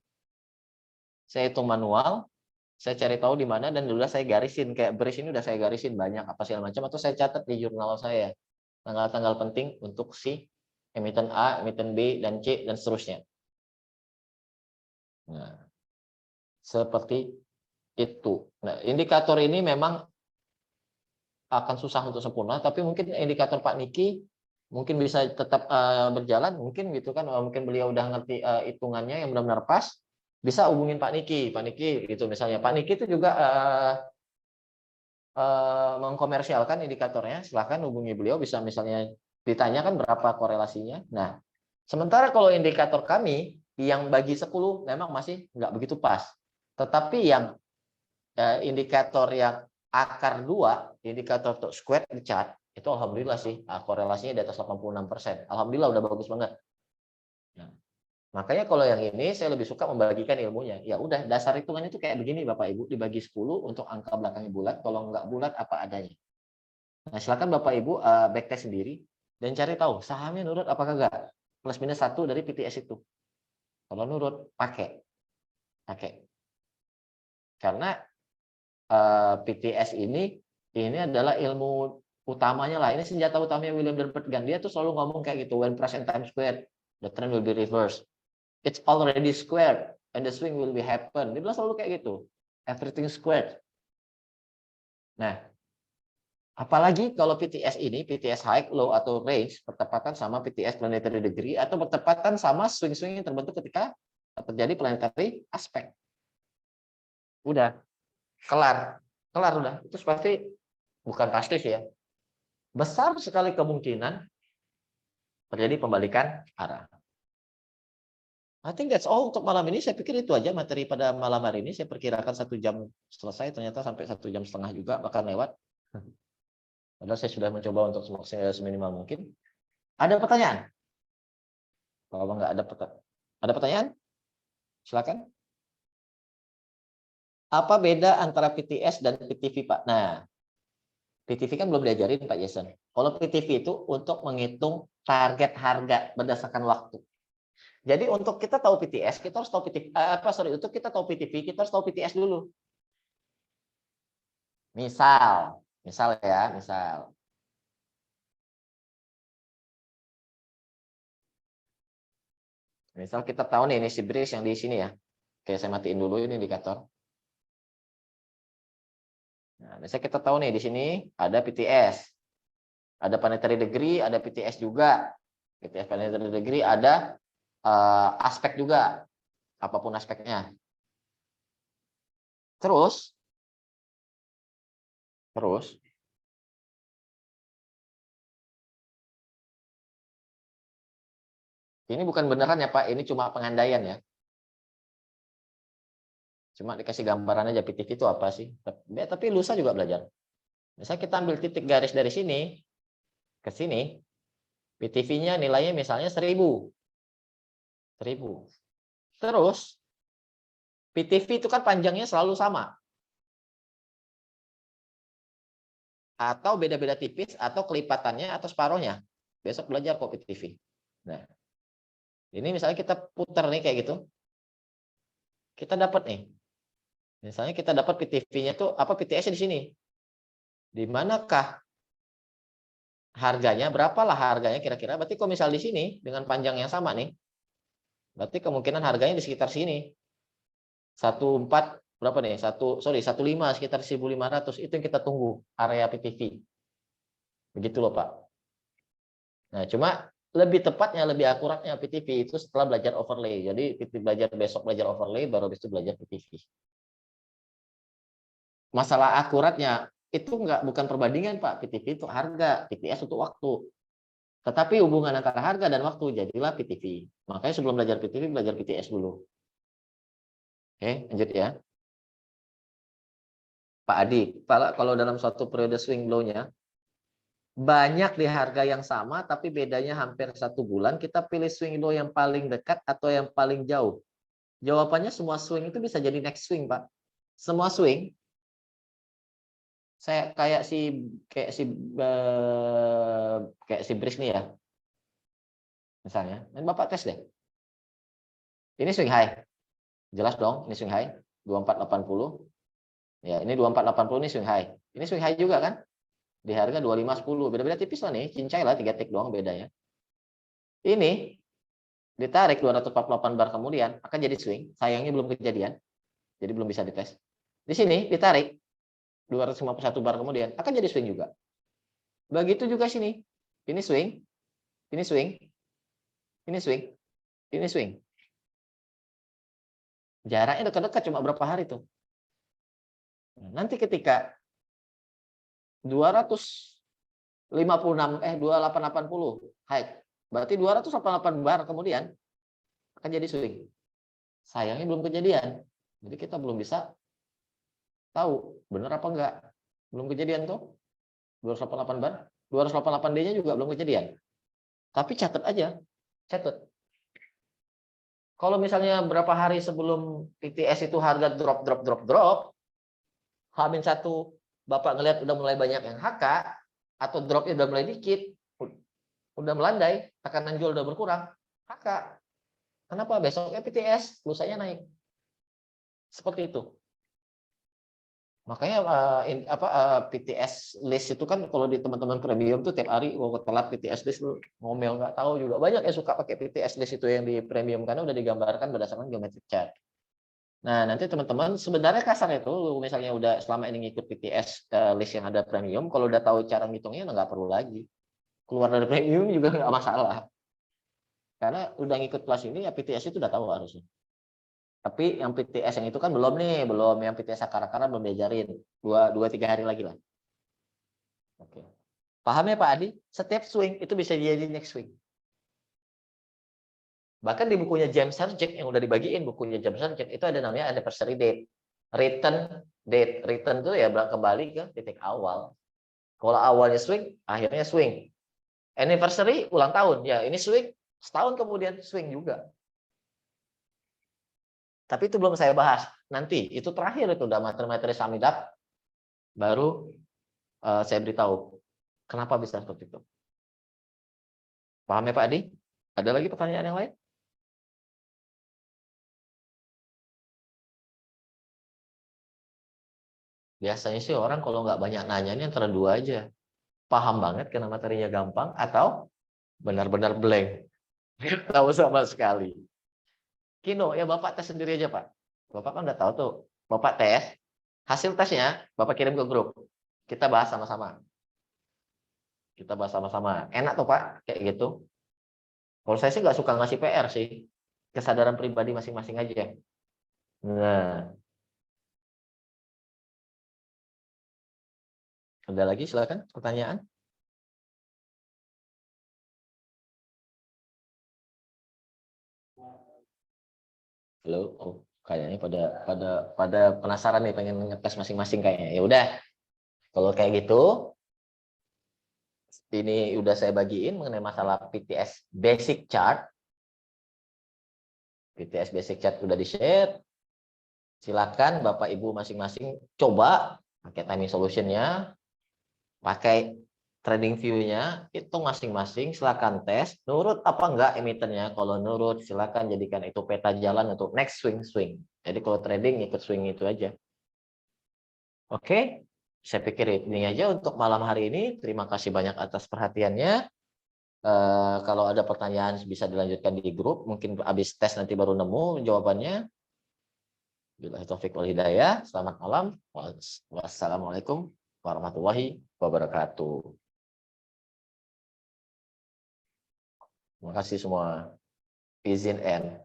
Saya hitung manual, saya cari tahu di mana dan udah saya garisin, kayak beris ini udah saya garisin banyak apa segala macam, atau saya catat di jurnal saya tanggal-tanggal penting untuk si emiten A, emiten B dan C dan seterusnya. Nah, seperti itu. Nah, indikator ini memang akan susah untuk sempurna, tapi mungkin indikator Pak Niki mungkin bisa tetap berjalan, mungkin gitu kan, mungkin beliau udah ngerti hitungannya yang benar-benar pas, bisa hubungin Pak Niki gitu misalnya. Pak Niki itu juga mengkomersialkan indikatornya, silahkan hubungi beliau, bisa misalnya ditanyakan berapa korelasinya. Nah, sementara kalau indikator kami yang bagi 10 memang masih nggak begitu pas. Tetapi yang indikator yang akar 2, indikator untuk square chart, itu alhamdulillah sih korelasinya di atas 86%. Alhamdulillah udah bagus banget. Nah, makanya kalau yang ini saya lebih suka membagikan ilmunya. Ya udah, dasar hitungannya itu kayak begini Bapak Ibu, dibagi 10 untuk angka belakangnya bulat, kalau nggak bulat apa adanya. Nah, silakan Bapak Ibu backtest sendiri dan cari tahu sahamnya nurut apa kagak. Plus minus 1 dari PTS itu. Kalau nurut, pakai. Karena PTS ini adalah ilmu utamanya lah. Ini senjata utamanya William Herbert Gunn. Dia tuh selalu ngomong kayak gitu, when price and time squared, the trend will be reversed. It's already squared and the swing will be happen. Dia bilang selalu kayak gitu. Everything squared. Nah, apalagi kalau PTS ini, PTS high, low atau range bertepatan sama PTS planetary degree atau bertepatan sama swing-swing yang terbentuk ketika terjadi planetary aspect. Udah, kelar udah. Itu pasti, bukan pasti sih ya. Besar sekali kemungkinan terjadi pembalikan arah. I think that's all untuk malam ini. Saya pikir itu aja materi pada malam hari ini. Saya perkirakan 1 jam selesai, ternyata sampai 1 jam setengah juga, bahkan lewat. Padahal saya sudah mencoba untuk seminimal mungkin. Ada pertanyaan? Kalau nggak ada pertanyaan? Silakan. Apa beda antara PTS dan PTV, Pak? Nah, PTV kan belum diajarin Pak Jason. Kalau PTV itu untuk menghitung target harga berdasarkan waktu. Jadi untuk kita tahu PTS, kita harus tahu PTV. Untuk kita tahu PTV, kita harus tahu PTS dulu. Misal ya. Misal kita tahu nih, ini si bridge yang di sini ya. Oke, saya matiin dulu ini indikator. Nah, misalnya kita tahu nih di sini ada PTS. Ada planetary degree, ada PTS juga. PTS planetary degree ada aspek juga, apapun aspeknya. Terus ini bukan beneran ya Pak, ini cuma pengandaian ya. Cuma dikasih gambaran aja PTV itu apa sih. Tapi lusa juga belajar. Misalnya kita ambil titik garis dari sini ke sini, PTV-nya nilainya misalnya 1000. Terus PTV itu kan panjangnya selalu sama. Atau beda-beda tipis, atau kelipatannya, atau separohnya. Besok belajar kok PTV. Nah, ini misalnya kita putar nih kayak gitu. Kita dapat nih. Misalnya kita dapat PTV-nya tuh apa, PTS di sini. Di manakah harganya, berapalah harganya kira-kira? Berarti kalau misal di sini dengan panjang yang sama nih, berarti kemungkinan harganya di sekitar sini. 14 berapa nih? 15 sekitar 1.500 itu yang kita tunggu area PTV. Begitu loh Pak. Nah, cuma lebih tepatnya, lebih akuratnya PTV itu setelah belajar overlay. Jadi besok belajar overlay, baru habis itu belajar PTV. Masalah akuratnya itu bukan perbandingan Pak. PTV itu harga, PTS untuk waktu. Tetapi hubungan antara harga dan waktu jadilah PTV. Makanya sebelum belajar PTV, belajar PTS dulu. Oke, lanjut ya. Pak Adi, kalau dalam suatu periode swing low-nya, banyak di harga yang sama, tapi bedanya hampir 1 bulan, kita pilih swing low yang paling dekat atau yang paling jauh? Jawabannya semua swing itu bisa jadi next swing, Pak. Semua swing, saya kayak si Brisk nih ya. Misalnya, dan Bapak tes deh. Ini swing high. Jelas dong, ini swing high 2480. Ya, ini 2480 ini swing high. Ini swing high juga kan? Di harga 2510. Beda-beda tipis lah nih, cincai lah 3 tick doang bedanya. Ini ditarik 248 bar kemudian akan jadi swing. Sayangnya belum kejadian. Jadi belum bisa dites. Di sini ditarik 251 bar kemudian akan jadi swing juga. Begitu juga sini. Ini swing, ini swing, ini swing, ini swing. Jaraknya dekat-dekat cuma berapa hari tuh. Nanti ketika 2880 high. Berarti 288 bar kemudian akan jadi swing. Sayangnya belum kejadian. Jadi kita belum bisa tahu benar apa enggak. Belum kejadian tuh. 288 bar. 288D-nya juga belum kejadian. Tapi catat aja. Catat. Kalau misalnya berapa hari sebelum PTS itu harga drop. H-1 Bapak ngelihat udah mulai banyak yang HK atau dropnya udah mulai dikit, udah melandai, tekanan jual udah berkurang, HK. Kenapa? Besoknya PTS, lusanya naik. Seperti itu. Makanya PTS list itu kan kalau di teman-teman premium tuh tiap hari telat PTS list lu ngomel nggak tahu juga. Banyak yang suka pakai PTS list itu yang di premium karena udah digambarkan berdasarkan geometric chart. Nah, nanti teman-teman sebenarnya kasarnya itu misalnya udah selama ini ngikut PTS list yang ada premium, kalau udah tahu cara ngitungnya nggak perlu lagi. Keluar dari premium juga nggak masalah. Karena udah ngikut kelas ini ya PTS itu udah tahu harusnya. Tapi yang PTS yang itu kan belum yang PTS akar-akaran belum diajarin. 2-3 hari lagi lah. Oke. Paham ya Pak Adi? Setiap swing itu bisa jadi next swing. Bahkan di bukunya James Sargent yang udah dibagiin, bukunya James Sargent itu ada namanya anniversary date. Return date. Return itu ya kembali ke titik awal. Kalau awalnya swing, akhirnya swing. Anniversary ulang tahun. Ya, ini swing, setahun kemudian swing juga. Tapi itu belum saya bahas. Nanti itu terakhir itu udah materi-materi samidap baru saya beritahu kenapa bisa seperti itu. Paham ya Pak Adi? Ada lagi pertanyaan yang lain? Biasanya sih orang kalau nggak banyak nanya ini antara dua aja. Paham banget karena materinya gampang atau benar-benar blank. Nggak tahu sama sekali. Kino, ya Bapak tes sendiri aja Pak. Bapak kan udah tahu tuh. Bapak tes, hasil tesnya Bapak kirim ke grup. Kita bahas sama-sama. Kita bahas sama-sama. Enak tuh Pak, kayak gitu. Kalau saya sih nggak suka ngasih PR sih. Kesadaran pribadi masing-masing aja. Nah, ada lagi silakan pertanyaan. Halo, oh, kayaknya pada penasaran nih pengen ngetes masing-masing kayaknya. Ya udah, kalau kayak gitu, ini udah saya bagiin mengenai masalah PTS basic chart. PTS basic chart udah di-share. Silakan Bapak Ibu masing-masing coba pakai timing solution-nya, pakai trading view-nya, itu masing-masing silakan tes. Nurut apa enggak emitennya? Kalau nurut silakan jadikan itu peta jalan untuk next swing. Jadi kalau trading ikut swing itu aja. Oke, saya pikir ini aja untuk malam hari ini. Terima kasih banyak atas perhatiannya. Kalau ada pertanyaan bisa dilanjutkan di grup. Mungkin habis tes nanti baru nemu jawabannya. Billahi taufiq wal hidayah. Selamat malam. Wassalamualaikum warahmatullahi wabarakatuh. Terima kasih semua. Izin end.